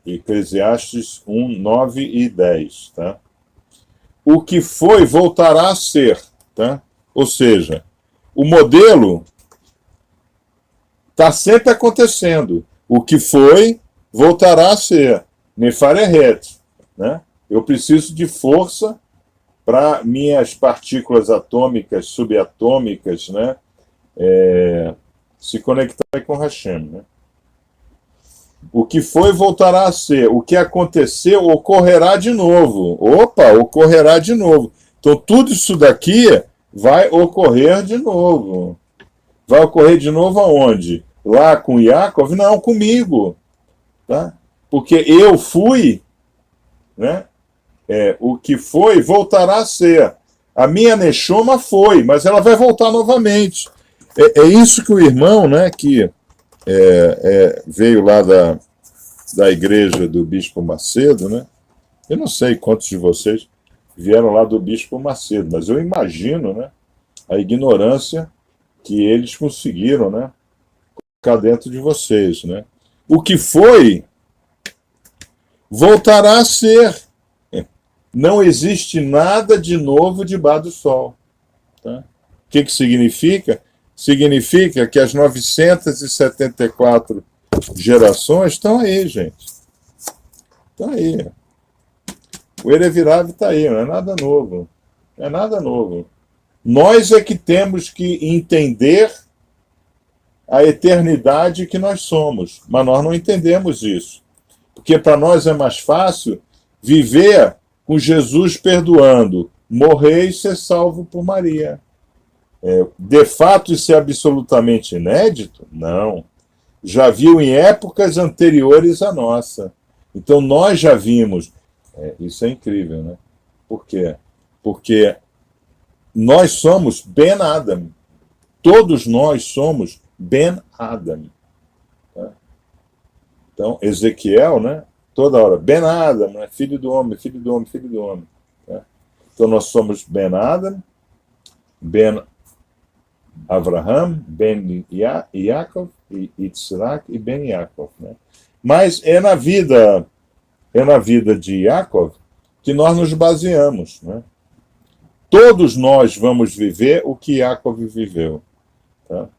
Eclesiastes 1, 9 e 10. Tá? O que foi voltará a ser. Tá? Ou seja, o modelo está sempre acontecendo. O que foi voltará a ser. Nefareret. Né? Eu preciso de força para minhas partículas atômicas, subatômicas, né, se conectarem com Hashem. Né? O que foi voltará a ser. O que aconteceu ocorrerá de novo. Opa, ocorrerá de novo. Então, tudo isso daqui vai ocorrer de novo. Vai ocorrer de novo aonde? Lá com Yaakov? Não, comigo. Tá? Porque eu fui, né? O que foi voltará a ser. A minha Neshoma foi, mas ela vai voltar novamente. É isso que o irmão, né, que veio lá da igreja do Bispo Macedo, né? Eu não sei quantos de vocês vieram lá do Bispo Macedo, mas eu imagino, né, a ignorância que eles conseguiram, né, colocar dentro de vocês, né? O que foi voltará a ser. Não existe nada de novo debaixo do sol. Tá? O que significa? Significa que as 974 gerações estão aí, gente. Estão aí. O Erevirav está aí, não é nada novo. Não é nada novo. Nós é que temos que entender a eternidade que nós somos, mas nós não entendemos isso. Porque para nós é mais fácil viver com Jesus perdoando, morrer e ser salvo por Maria. De fato, isso é absolutamente inédito? Não. Já viu em épocas anteriores à nossa. Então, nós já vimos. Isso é incrível, né? Por quê? Porque nós somos Ben Adam. Todos nós somos Ben Adam. Tá? Então, Ezequiel, né? Toda hora, Ben Adam, né? Filho do homem, filho do homem, filho do homem. Né? Então nós somos Ben Adam, Ben Avraham, Ben Yaakov, Yitzhak e Ben Yaakov. Né? Mas é na vida de Yaakov que nós nos baseamos. Né? Todos nós vamos viver o que Yaakov viveu. Tá?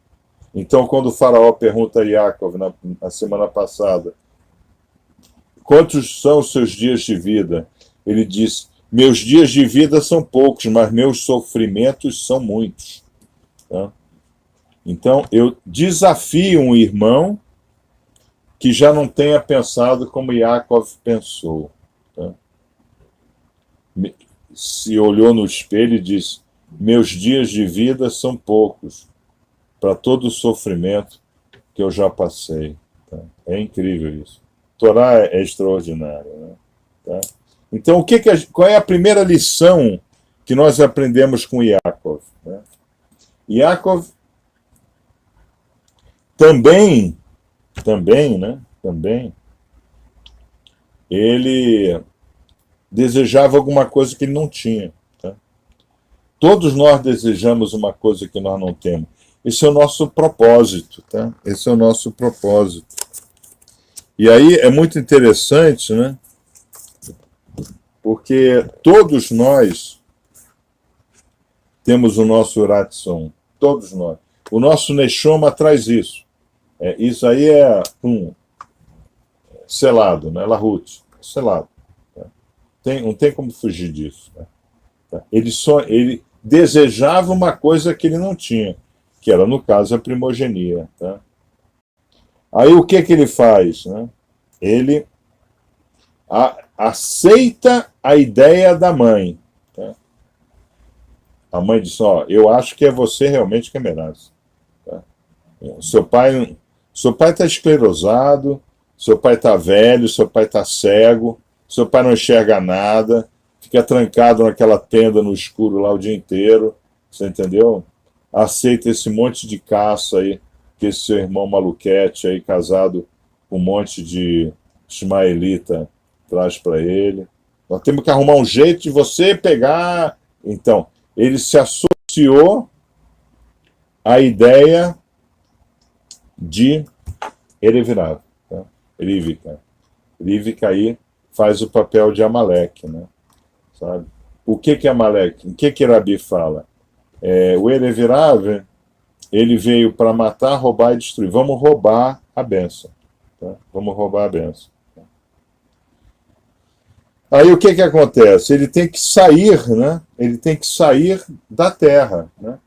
Então, quando o faraó pergunta a Yaakov na semana passada, quantos são os seus dias de vida? Ele diz, meus dias de vida são poucos, mas meus sofrimentos são muitos. Tá? Então, eu desafio um irmão que já não tenha pensado como Yaakov pensou. Tá? Se olhou no espelho e disse, meus dias de vida são poucos, para todo o sofrimento que eu já passei. Tá? É incrível isso. Torá é extraordinária. Né? Tá? Então, qual é a primeira lição que nós aprendemos com Yaakov? Né? Yaakov também, né? Também, ele desejava alguma coisa que ele não tinha. Tá? Todos nós desejamos uma coisa que nós não temos. Esse é o nosso propósito. Tá? Esse é o nosso propósito. E aí é muito interessante, né? Porque todos nós temos o nosso Ratson, todos nós. O nosso Neshoma traz isso. Isso aí é selado, né? Lahut, selado. Tá? Não tem como fugir disso. Tá? Ele desejava uma coisa que ele não tinha, que era, no caso, a primogenia. Tá? Aí o que ele faz? Né? Ele aceita a ideia da mãe. Tá? A mãe diz, eu acho que é você realmente que merece. Tá? Seu pai está esclerosado, seu pai está velho, seu pai está cego, seu pai não enxerga nada, fica trancado naquela tenda no escuro lá o dia inteiro, você entendeu? Aceita esse monte de caça aí, que esse seu irmão maluquete aí, casado com um monte de ismaelita, traz para ele. Nós temos que arrumar um jeito de você pegar. Então, ele se associou a ideia de Erevirav, tá? Rivka. Rivka aí faz o papel de Amaleque, né? Sabe? O que é Amaleque? O que Rabi fala? O Erevirav, ele veio para matar, roubar e destruir. Vamos roubar a bênção. Tá? Vamos roubar a bênção. Aí o que acontece? Ele tem que sair, né? Ele tem que sair da terra, né?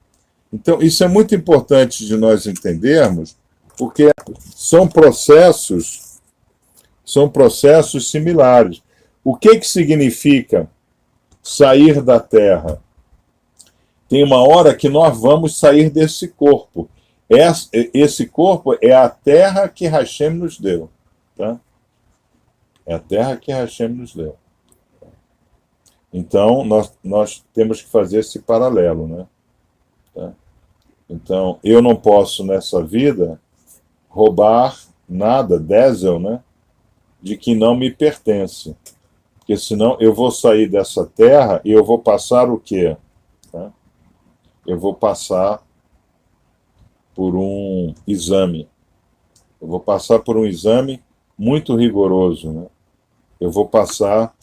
Então, isso é muito importante de nós entendermos, porque são processos similares. O que significa sair da terra? Tem uma hora que nós vamos sair desse corpo. Esse corpo é a terra que Hashem nos deu. Tá? É a terra que Hashem nos deu. Então, nós temos que fazer esse paralelo. Né? Tá? Então, eu não posso, nessa vida, roubar nada, Dezel, né? De que não me pertence. Porque senão eu vou sair dessa terra e eu vou passar o quê? Tá? Eu vou passar por um exame. Eu vou passar por um exame muito rigoroso. Né? Eu vou passar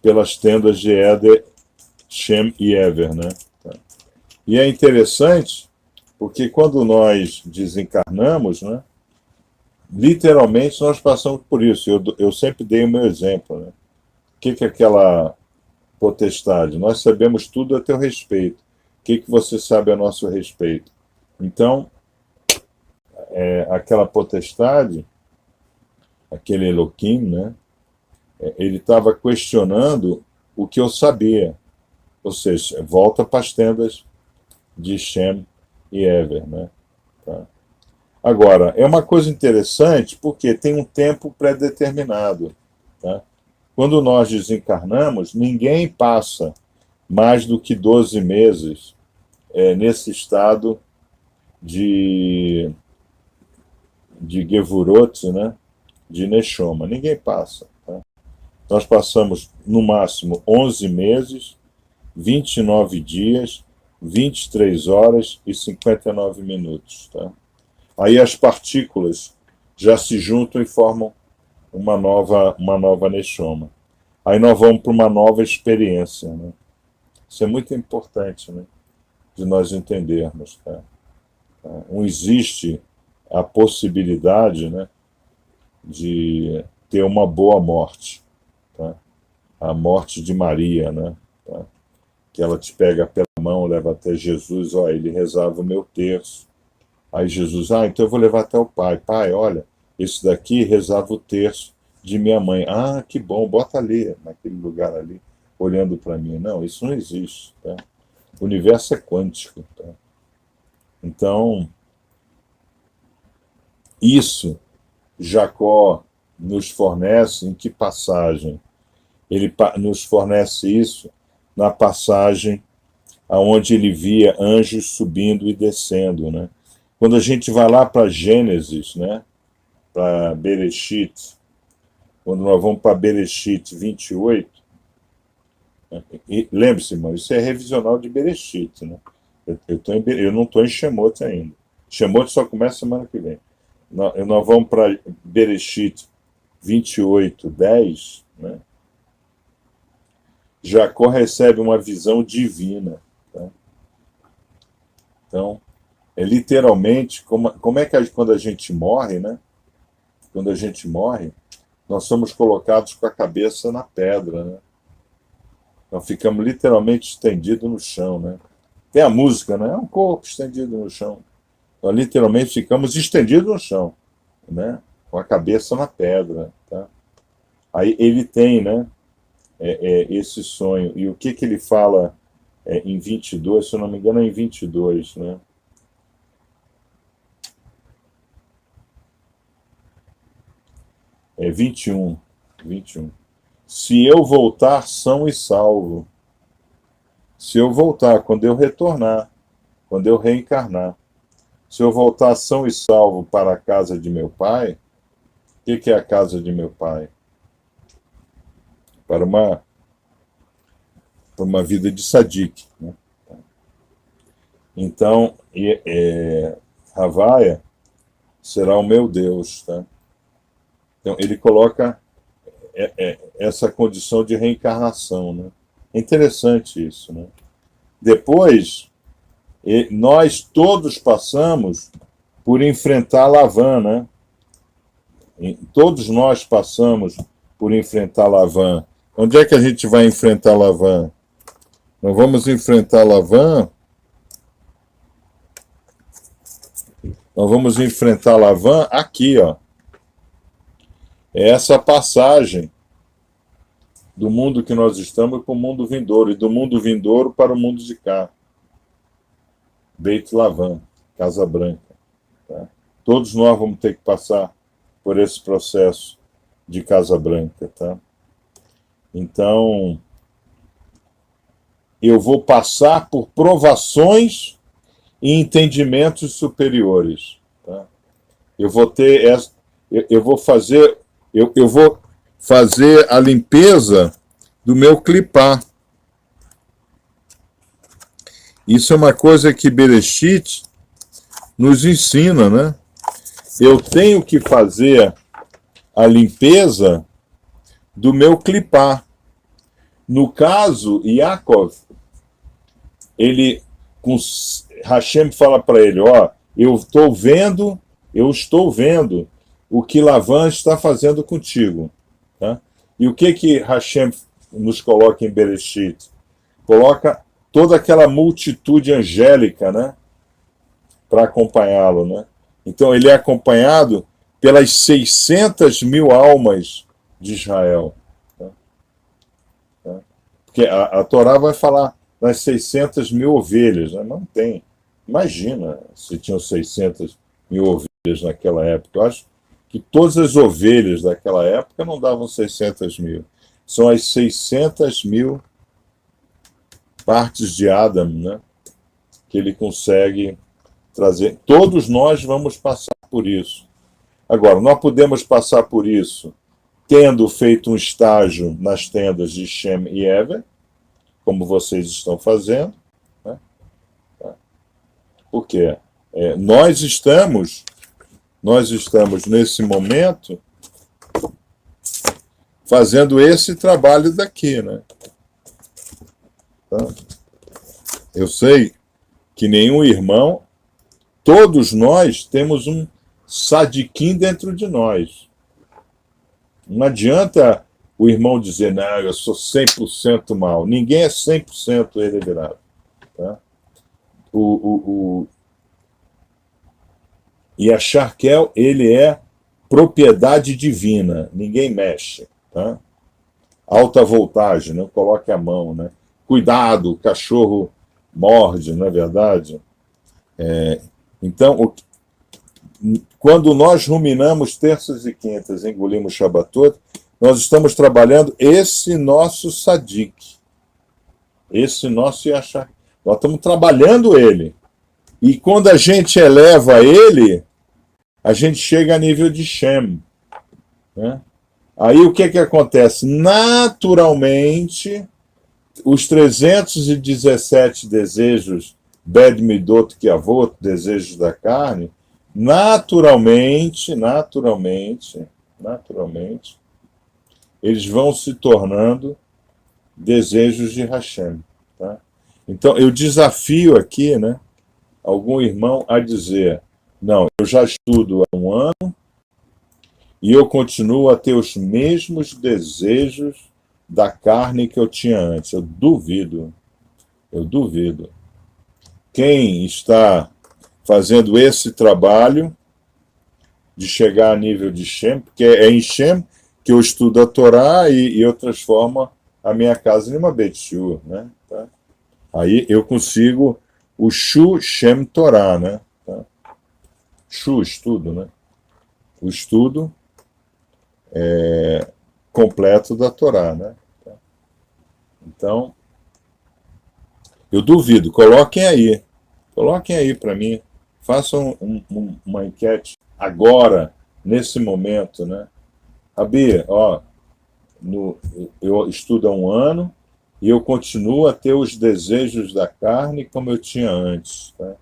pelas tendas de Eder, Shem e Ever. Né? Tá? E é interessante, porque quando nós desencarnamos, né, literalmente nós passamos por isso. Eu sempre dei o meu exemplo. Né? O que é aquela potestade? Nós sabemos tudo a teu respeito. O que você sabe a nosso respeito? Então, aquela potestade, aquele Elohim, né, ele estava questionando o que eu sabia. Ou seja, volta para as tendas de Shem e Ever. Né? Tá? Agora, é uma coisa interessante porque tem um tempo pré-determinado. Tá? Quando nós desencarnamos, ninguém passa mais do que 12 meses nesse estado de Gevurot, né? De Neshoma. Ninguém passa. Tá? Nós passamos, no máximo, 11 meses, 29 dias, 23 horas e 59 minutos. Tá? Aí as partículas já se juntam e formam uma nova Neshoma. Aí nós vamos para uma nova experiência. Né? Isso é muito importante, né? De nós entendermos. Tá? Não existe a possibilidade, né, de ter uma boa morte. Tá? A morte de Maria, né? Tá? Que ela te pega pela mão, leva até Jesus, ó, ele rezava o meu terço. Aí Jesus, então eu vou levar até o pai. Pai, olha, esse daqui rezava o terço de minha mãe. Ah, que bom, bota ali, naquele lugar ali, olhando para mim. Não, isso não existe. Tá? O universo é quântico. Tá? Então, isso, Jacó nos fornece em que passagem? Ele nos fornece isso na passagem aonde ele via anjos subindo e descendo, né? Quando a gente vai lá para Gênesis, né? Para Bereshit, quando nós vamos para Bereshit 28, né? Lembre-se, irmão, isso é revisional de Bereshit, né? Eu não estou em Shemot ainda. Shemot só começa semana que vem. Nós vamos para Bereshit 28, 10, né? Jacó recebe uma visão divina. Tá? Então, literalmente, como é que quando a gente morre, né? Quando a gente morre, nós somos colocados com a cabeça na pedra, né? Nós ficamos literalmente estendidos no chão, né? Tem a música, né? É um corpo estendido no chão. Nós literalmente ficamos estendidos no chão, né? Com a cabeça na pedra, tá? Aí ele tem, né? Esse sonho. E o que ele fala em 22, se eu não me engano, é em 22, né? É 21. Se eu voltar são e salvo. Se eu voltar, quando eu retornar, quando eu reencarnar, se eu voltar são e salvo para a casa de meu pai, o que é a casa de meu pai? Para uma vida de sadik. Né? Então, Havaia será o meu Deus, tá? Então, ele coloca essa condição de reencarnação, né? É interessante isso, né? Depois, nós todos passamos por enfrentar Lavan, né? Todos nós passamos por enfrentar Lavan. Onde é que a gente vai enfrentar Lavan? Nós vamos enfrentar Lavan. Nós vamos enfrentar Lavan aqui, ó. É essa passagem do mundo que nós estamos para o mundo vindouro, e do mundo vindouro para o mundo de cá. Beit Lavan, Casa Branca. Tá? Todos nós vamos ter que passar por esse processo de Casa Branca. Tá? Então, eu vou passar por provações e entendimentos superiores. Tá? Eu vou ter eu vou fazer a limpeza do meu clipar. Isso é uma coisa que Bereshit nos ensina, né? Eu tenho que fazer a limpeza do meu clipar. No caso, Yaakov, Hashem fala para ele, ó, eu estou vendo o que Lavan está fazendo contigo. Tá? E o que Hashem nos coloca em Bereshit? Coloca toda aquela multitude angélica, né, para acompanhá-lo. Né? Então ele é acompanhado pelas 600 mil almas de Israel. Tá? Tá? Porque a Torá vai falar das 600 mil ovelhas, né? Não tem. Imagina se tinham 600 mil ovelhas naquela época. Eu acho que todas as ovelhas daquela época não davam 600 mil. São as 600 mil partes de Adam, né, que ele consegue trazer. Todos nós vamos passar por isso. Agora, nós podemos passar por isso tendo feito um estágio nas tendas de Shem e Ever, como vocês estão fazendo. Né? Porque nós estamos nesse momento fazendo esse trabalho daqui, né? Tá? Eu sei que nenhum irmão, todos nós temos um sadiquim dentro de nós. Não adianta o irmão dizer, não, eu sou 100% mal. Ninguém é 100% ele virado. Tá? E a Sharkel, ele é propriedade divina, ninguém mexe. Tá? Alta voltagem, não coloque a mão. Né? Cuidado, o cachorro morde, não é verdade? Então, quando nós ruminamos terças e quintas, engolimos Shabbatot, nós estamos trabalhando esse nosso sadik, esse nosso Yashar. Nós estamos trabalhando ele. E quando a gente eleva ele, a gente chega a nível de Shem. Né? Aí o que acontece? Naturalmente, os 317 desejos, Bed Midot Kiavot, desejos da carne, naturalmente, eles vão se tornando desejos de Hashem. Tá? Então, eu desafio aqui, né, algum irmão a dizer, não, eu já estudo há um ano e eu continuo a ter os mesmos desejos da carne que eu tinha antes. Eu duvido. Quem está fazendo esse trabalho de chegar a nível de Shem, porque é em Shem que eu estudo a Torá e eu transformo a minha casa em uma Beit Shur, né? Tá? Aí eu consigo o Shu Shem Torá, né? Tá? Shu, estudo, né? O estudo completo da Torá, né? Tá? Então, eu duvido, coloquem aí para mim, façam uma enquete agora, nesse momento, né? Rabi, ó, eu estudo há um ano e eu continuo a ter os desejos da carne como eu tinha antes. Tá?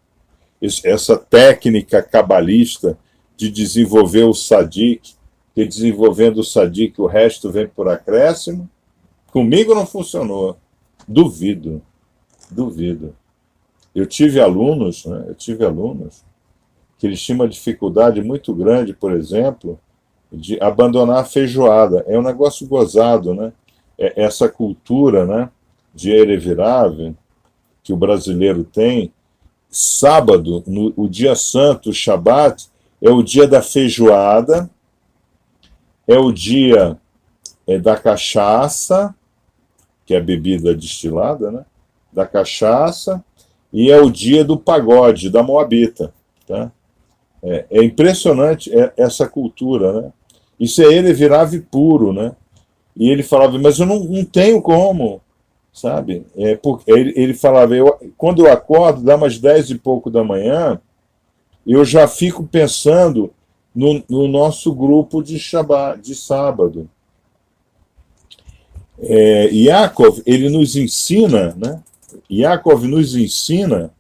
Essa técnica cabalista de desenvolver o sadik, que desenvolvendo o sadik o resto vem por acréscimo, comigo não funcionou. Duvido, duvido. Eu tive alunos, né, que eles tinham uma dificuldade muito grande, por exemplo, de abandonar a feijoada. É um negócio gozado, né? Essa cultura, né, de Erev Rav, que o brasileiro tem. Sábado, o dia santo, o Shabat, é o dia da feijoada, é o dia da cachaça, que é a bebida destilada, né? Da cachaça, e é o dia do pagode, da Moabita. Tá? É impressionante essa cultura, né? Isso é ele virava puro, né? E ele falava, mas eu não tenho como, sabe? Porque ele falava, quando eu acordo, dá umas 10 e pouco da manhã, eu já fico pensando no nosso grupo de Shabbat, de sábado. Yaakov, ele nos ensina, né? Yaakov nos ensina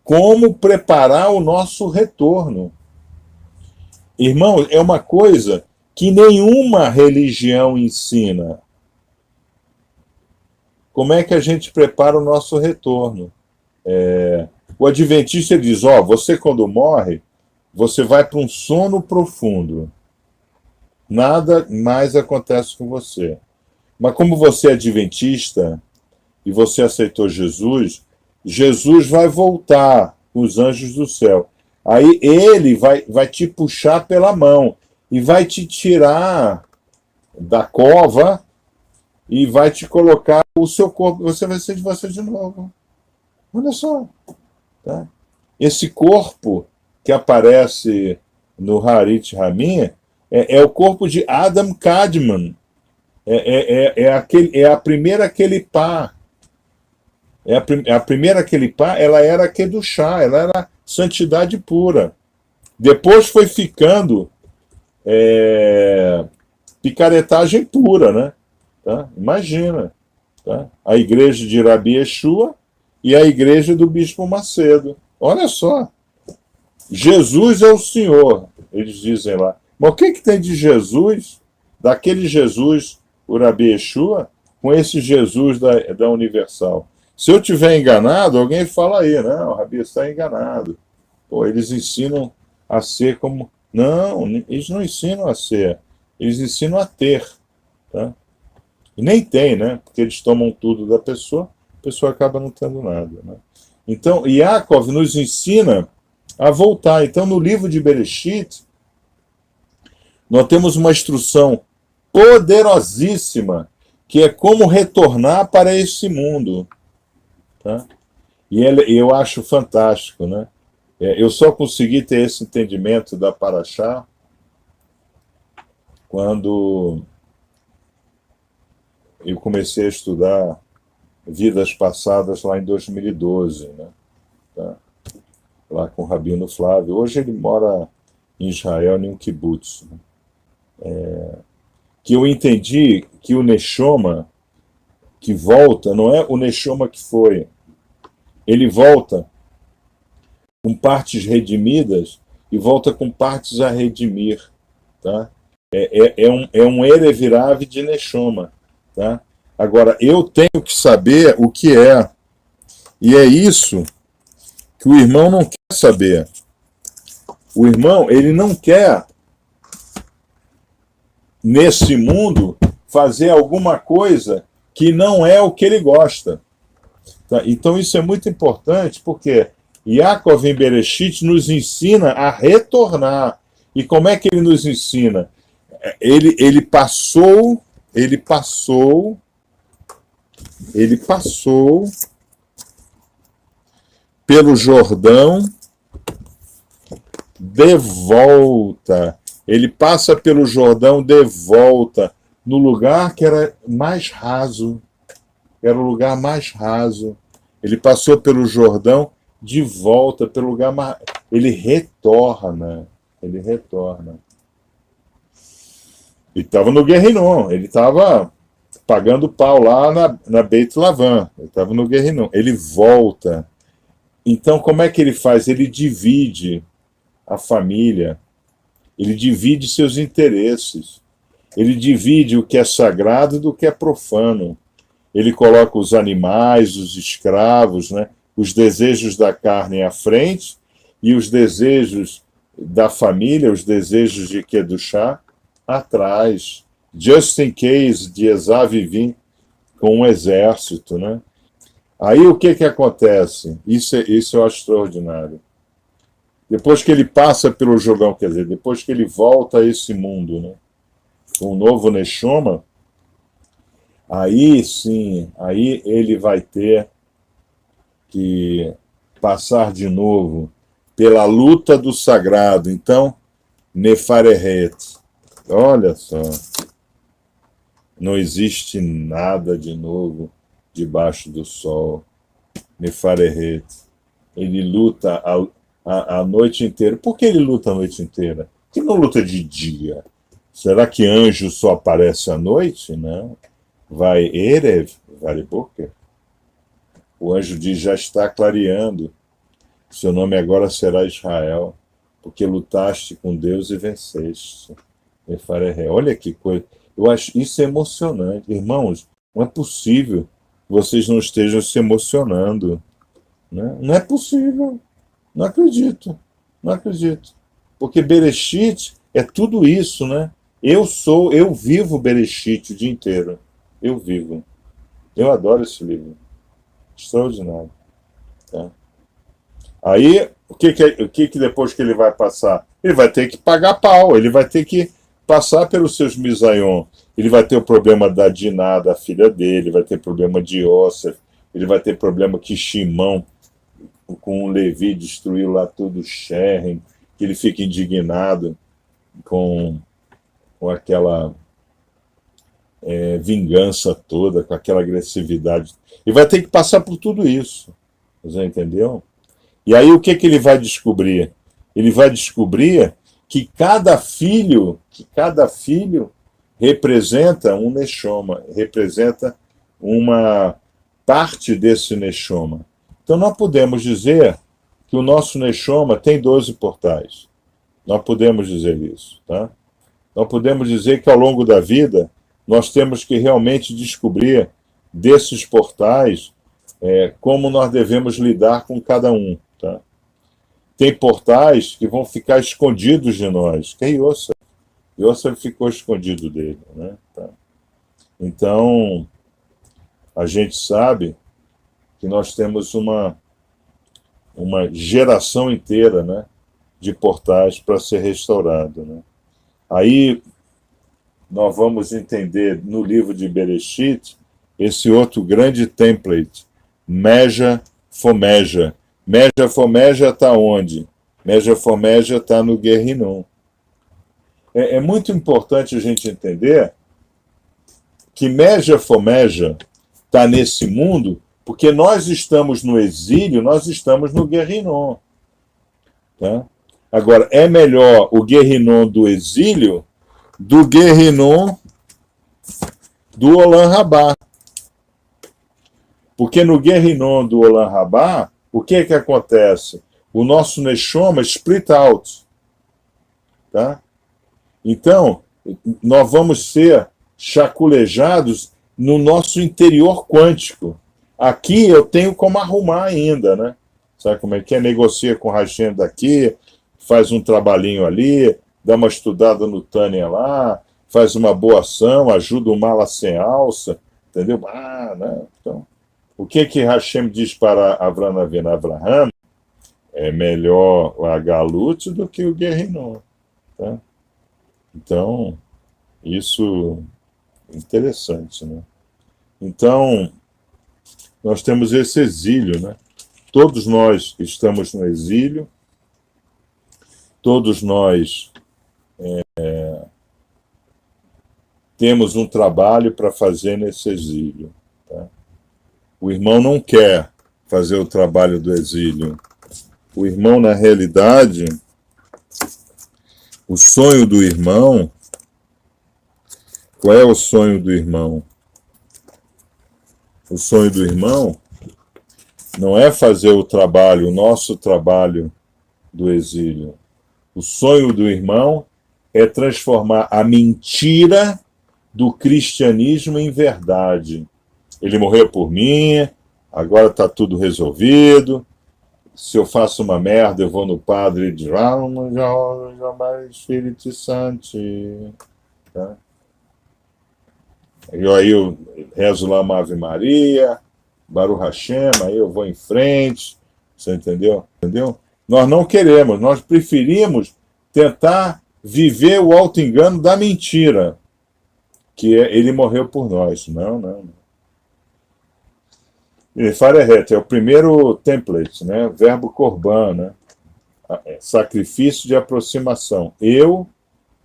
como preparar o nosso retorno. Irmão, é uma coisa que nenhuma religião ensina. Como é que a gente prepara o nosso retorno? O adventista diz, você quando morre, você vai para um sono profundo. Nada mais acontece com você. Mas como você é adventista e você aceitou Jesus, Jesus vai voltar com os anjos do céu. Aí ele vai te puxar pela mão e vai te tirar da cova e vai te colocar o seu corpo. Você vai ser de você de novo. Olha só. Tá? Esse corpo que aparece no Harit Ramin é o corpo de Adam Kadmon. É a primeira Kelipá. A primeira Kelipá, ela era Kedushá, ela era santidade pura. Depois foi ficando picaretagem pura, né? Tá? Imagina. Tá? A igreja de Rabi Yeshua e a igreja do Bispo Macedo. Olha só. Jesus é o Senhor, eles dizem lá. Mas o que tem de Jesus, daquele Jesus, o Rabi Yeshua, com esse Jesus da Universal? Se eu tiver enganado, alguém fala aí, não, o Rabi está enganado. Pô, eles ensinam a ser como... Não, eles não ensinam a ser, eles ensinam a ter. Tá? E nem tem, né? Porque eles tomam tudo da pessoa, a pessoa acaba não tendo nada. Né? Então, Yaakov nos ensina a voltar. Então, no livro de Bereshit, nós temos uma instrução poderosíssima, que é como retornar para esse mundo. Tá? E eu acho fantástico, né? Eu só consegui ter esse entendimento da Paraxá quando eu comecei a estudar vidas passadas lá em 2012, né? Tá? Lá com o Rabino Flávio. Hoje ele mora em Israel, em um kibbutz. Né? Que eu entendi que o Neshoma que volta, não é o Neshoma que foi, ele volta com partes redimidas e volta com partes a redimir. Tá? É um Erev Rav de Neshoma. Tá? Agora, eu tenho que saber o que é. E é isso que o irmão não quer saber. O irmão, ele não quer, nesse mundo, fazer alguma coisa que não é o que ele gosta. Tá? Então, isso é muito importante, porque Yaakov em Bereshit nos ensina a retornar. E como é que ele nos ensina? Ele passou pelo Jordão de volta. Ele passa pelo Jordão de volta, no lugar que era mais raso. Era o lugar mais raso. Ele passou pelo Jordão de volta, pelo lugar mais... Ele retorna. Ele estava no Guerrinon, ele estava pagando pau lá na Beit Lavan, ele estava no Guerrinom. Ele volta. Então, como é que ele faz? Ele divide a família, ele divide seus interesses, ele divide o que é sagrado do que é profano. Ele coloca os animais, os escravos, né, os desejos da carne à frente e os desejos da família, os desejos de Kedushá atrás. Just in case de Esav vir com um exército, né? Aí o que acontece? Isso eu acho extraordinário. Depois que ele passa pelo Jordão, quer dizer, depois que ele volta a esse mundo, né, com um novo Neshoma, aí sim, aí ele vai ter que passar de novo pela luta do sagrado. Então, Nefareret. Olha só. Não existe nada de novo debaixo do sol. Nefareret. Ele luta a noite inteira. Por que ele luta a noite inteira? Por que não luta de dia? Será que anjo só aparece à noite? Não. Vai Erev, vai Boker. O anjo diz, já está clareando. Seu nome agora será Israel, porque lutaste com Deus e venceste. Olha que coisa. Eu acho isso emocionante. Irmãos, não é possível que vocês não estejam se emocionando. Né? Não é possível. Não acredito. Não acredito. Porque Bereshit é tudo isso, né? Eu vivo Bereshit o dia inteiro. Eu vivo. Eu adoro esse livro. Extraordinário. Tá? Aí, o que depois que ele vai passar? Ele vai ter que pagar pau, ele vai ter que passar pelos seus Misayon. Ele vai ter o problema da Diná, da filha dele, vai ter problema de Yosef, ele vai ter problema que Shimão, com o Levi, destruiu lá tudo o Sherem, que ele fica indignado com aquela vingança toda, com aquela agressividade. Ele vai ter que passar por tudo isso. Você entendeu? E aí o que ele vai descobrir? Ele vai descobrir que cada filho representa um Neshoma, representa uma parte desse Neshoma. Então não podemos dizer que o nosso Neshoma tem 12 portais. Não podemos dizer isso. Tá? Não podemos dizer que ao longo da vida nós temos que realmente descobrir desses portais como nós devemos lidar com cada um. Tá? Tem portais que vão ficar escondidos de nós. Que é Yosef. Yosef ficou escondido dele. Né? Tá? Então, a gente sabe que nós temos uma geração inteira, né, de portais para ser restaurado. Né? Aí nós vamos entender no livro de Bereshit esse outro grande template, Meja Fomeja. Meja Fomeja está onde? Meja Fomeja está no Guerrinom. É muito importante a gente entender que Meja Fomeja está nesse mundo porque nós estamos no exílio, nós estamos no Guerrinom. Tá? Agora, é melhor o Guerrinom do exílio do Guerrinom do Olam Rabá. Porque no Guerrinom do Olam Rabá, o que acontece? O nosso Neshoma split out. Tá? Então, nós vamos ser chaculejados no nosso interior quântico. Aqui eu tenho como arrumar ainda, né? Sabe como é que é? Negocia com o Hashem daqui, faz um trabalhinho ali, dá uma estudada no Tânia lá, faz uma boa ação, ajuda o mala sem alça, entendeu? Né? Então, o que Hashem diz para Avraham Avinu? Avraham é melhor a Galut do que o Guerrinom. Tá? Então, isso é interessante, né? Então, nós temos esse exílio, né? Todos nós estamos no exílio, todos nós temos um trabalho para fazer nesse exílio. Tá? O irmão não quer fazer o trabalho do exílio. O irmão, na realidade, o sonho do irmão, qual é o sonho do irmão? o sonho do irmão não é fazer o trabalho, o nosso trabalho do exílio. O sonho do irmão é transformar a mentira do cristianismo em verdade. Ele morreu por mim, agora está tudo resolvido. Se eu faço uma merda, eu vou no padre e diz: jamais Espírito Santo. Tá? Aí eu rezo lá uma Ave Maria, Baruch Hashem, aí eu vou em frente. Você entendeu? Nós não queremos, nós preferimos tentar viver o auto-engano da mentira, que ele morreu por nós. Não. Fareret é o primeiro template, né? Verbo korban, né? Sacrifício de aproximação. Eu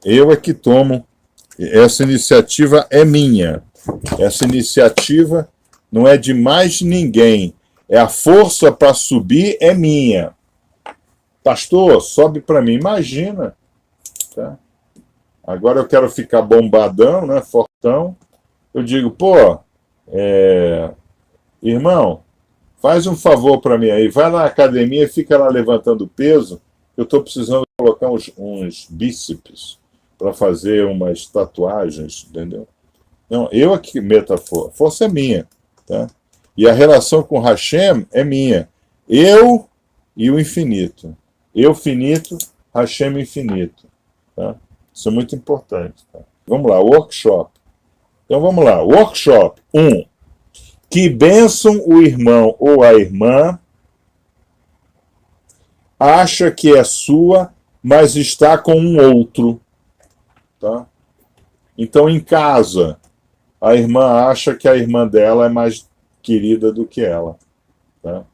é que tomo. Essa iniciativa é minha. Essa iniciativa não é de mais ninguém. É a força para subir é minha. Pastor, sobe para mim. Imagina. Tá? Agora eu quero ficar bombadão, né? Fortão. Eu digo, irmão, faz um favor para mim aí. Vai na academia e fica lá levantando peso. Eu estou precisando colocar uns bíceps para fazer umas tatuagens, entendeu? Não, eu é que meto a força. A força é minha. Tá? E a relação com Hashem é minha. Eu e o infinito. Eu finito, Hashem infinito. Tá? Isso é muito importante. Tá? Vamos lá, workshop. Então vamos lá, workshop 1. Que bênção o irmão ou a irmã acha que é sua, mas está com um outro. Tá? Então, em casa, a irmã acha que a irmã dela é mais querida do que ela. Tá?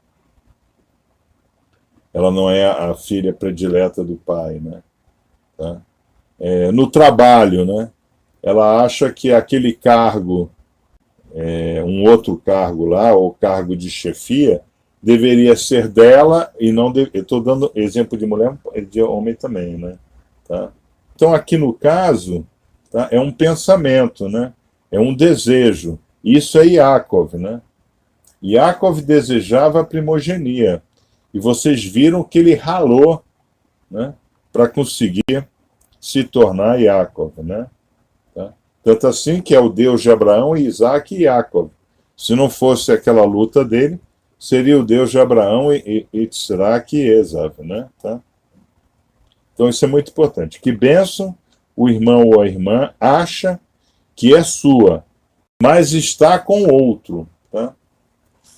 Ela não é a filha predileta do pai. Né? Tá? No trabalho, né? Ela acha que aquele cargo, um outro cargo lá, ou cargo de chefia, deveria ser dela e não... Eu estou dando exemplo de mulher, de homem também. Né? Tá? Então, aqui no caso, tá, é um pensamento, né? É um desejo. Isso é Yaakov. Né? Yaakov desejava a primogenia. E vocês viram que ele ralou, né, para conseguir se tornar Yaakov. Né? Tá? Tanto assim que é o Deus de Abraão, Isaac e Yaakov. Se não fosse aquela luta dele, seria o Deus de Abraão, Yitzhak e Esav. Né? Tá? Então, isso é muito importante. Que bênção o irmão ou a irmã acha que é sua, mas está com outro. Tá?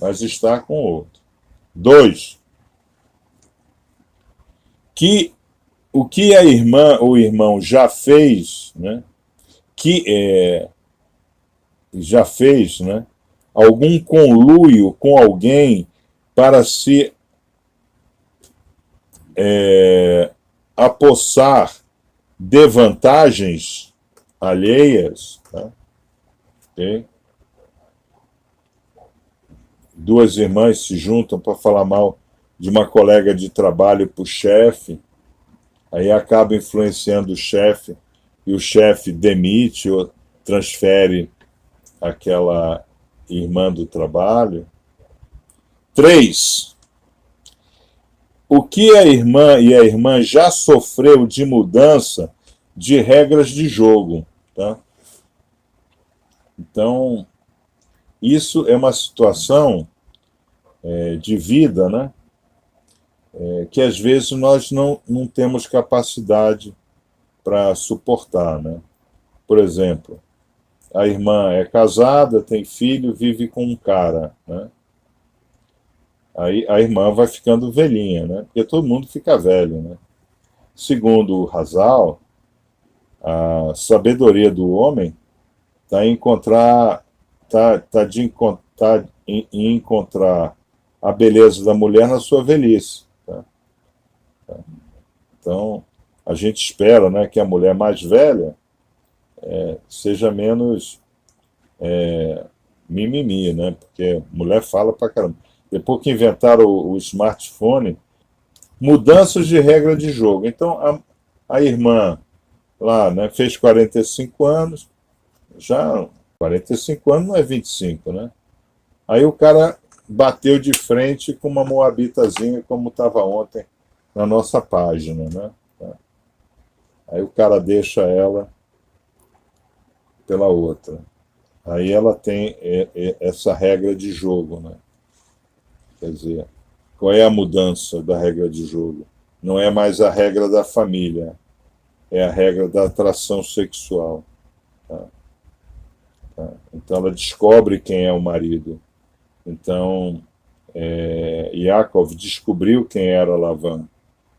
Mas está com outro. 2. Que o que a irmã ou o irmão já fez, né? Já fez, né? Algum conluio com alguém para se apossar de vantagens alheias. Tá? Okay? Duas irmãs se juntam para falar mal de uma colega de trabalho para o chefe, aí acaba influenciando o chefe, e o chefe demite ou transfere aquela irmã do trabalho. 3. O que a irmã já sofreu de mudança de regras de jogo. Tá? Então, isso é uma situação de vida, né? Que às vezes nós não temos capacidade para suportar. Né? Por exemplo, a irmã é casada, tem filho, vive com um cara. Né? Aí a irmã vai ficando velhinha, né? Porque todo mundo fica velho. Né? Segundo o Hazal, a sabedoria do homem está em encontrar a beleza da mulher na sua velhice. Tá? Então, a gente espera, né, que a mulher mais velha seja menos mimimi, né? Porque mulher fala pra caramba. Depois que inventaram o smartphone, mudanças de regra de jogo. Então, a irmã lá, né, fez 45 anos, já 45 anos não é 25, né? Aí o cara bateu de frente com uma moabitazinha, como estava ontem na nossa página, né? Aí o cara deixa ela pela outra. Aí ela tem essa regra de jogo, né? Quer dizer, qual é a mudança da regra de jogo? Não é mais a regra da família, é a regra da atração sexual. Tá? Tá? Então ela descobre quem é o marido. Então, Yaakov descobriu quem era Lavan.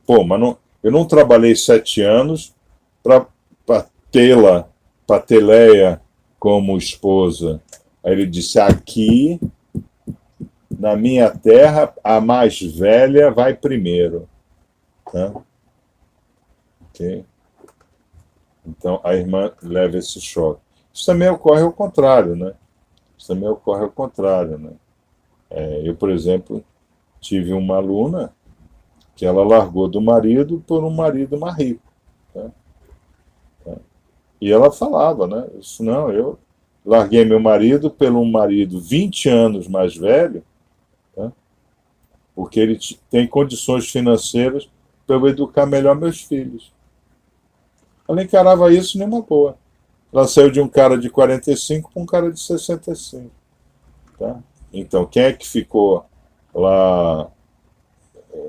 Pô, mas não, eu não trabalhei 7 anos para tê-la, para ter Leia como esposa. Aí ele disse: aqui, na minha terra, a mais velha vai primeiro. Tá? Okay? Então a irmã leva esse choque. Isso também ocorre ao contrário, né? Isso também ocorre ao contrário, né? Eu, por exemplo, tive uma aluna que ela largou do marido por um marido mais rico. Tá? E ela falava, né? Isso não, eu larguei meu marido pelo um marido 20 anos mais velho, tá? Porque ele tem condições financeiras para eu educar melhor meus filhos. Ela encarava isso numa boa. Ela saiu de um cara de 45 para um cara de 65. Tá? Então, quem é que ficou lá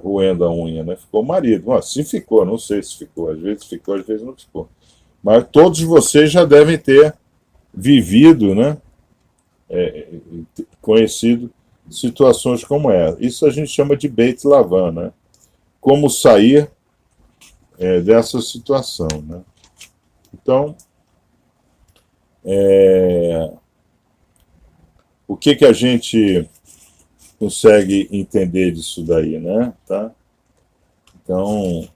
roendo a unha? Né? Ficou o marido. Bom, se ficou, não sei se ficou. Às vezes ficou, às vezes não ficou. Mas todos vocês já devem ter vivido, né? Conhecido situações como essa. Isso a gente chama de Beit Lavan, né? Como sair dessa situação, né? Então, o que a gente consegue entender disso daí, né? Tá? Então,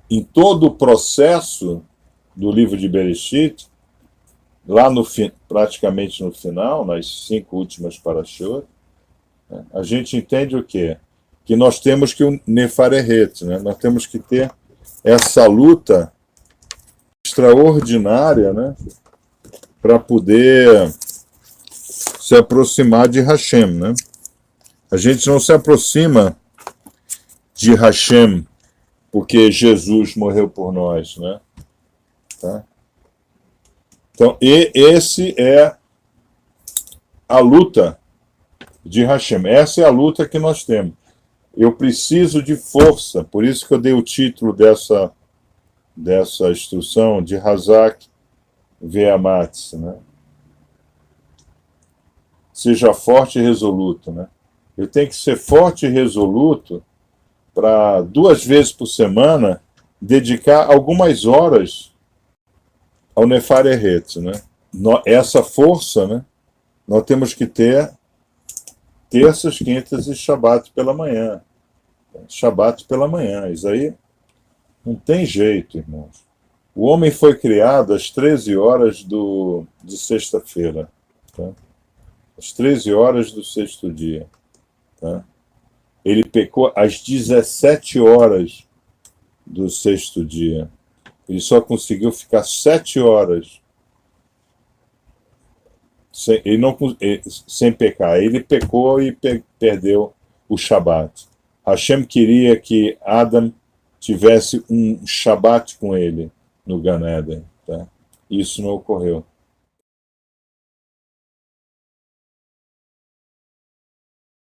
em todo o processo do livro de Bereshit, lá praticamente no final, nas 5 últimas parashot, né, a gente entende o quê? Que nós temos que o Nefareret, né? Nós temos que ter essa luta extraordinária, né? Para poder se aproximar de Hashem, né? A gente não se aproxima de Hashem porque Jesus morreu por nós, né? Tá? Então, esse é a luta de Hashem. Essa é a luta que nós temos. Eu preciso de força, por isso que eu dei o título dessa instrução de Hazak Ve'amatz, né? Seja forte e resoluto, né? Eu tenho que ser forte e resoluto para 2 vezes por semana dedicar algumas horas ao Nefareret, né? Essa força, né? Nós temos que ter terças, quintas e Shabat pela manhã. Shabat pela manhã. Isso aí não tem jeito, irmãos. O homem foi criado às 13 horas de sexta-feira. Tá? Às 13 horas do 6º dia. Tá? Ele pecou às 17 horas do 6º dia. Ele só conseguiu ficar 7 horas sem pecar. Ele pecou e perdeu o Shabat. Hashem queria que Adam tivesse um Shabat com ele no Gan Eden. Tá? Isso não ocorreu.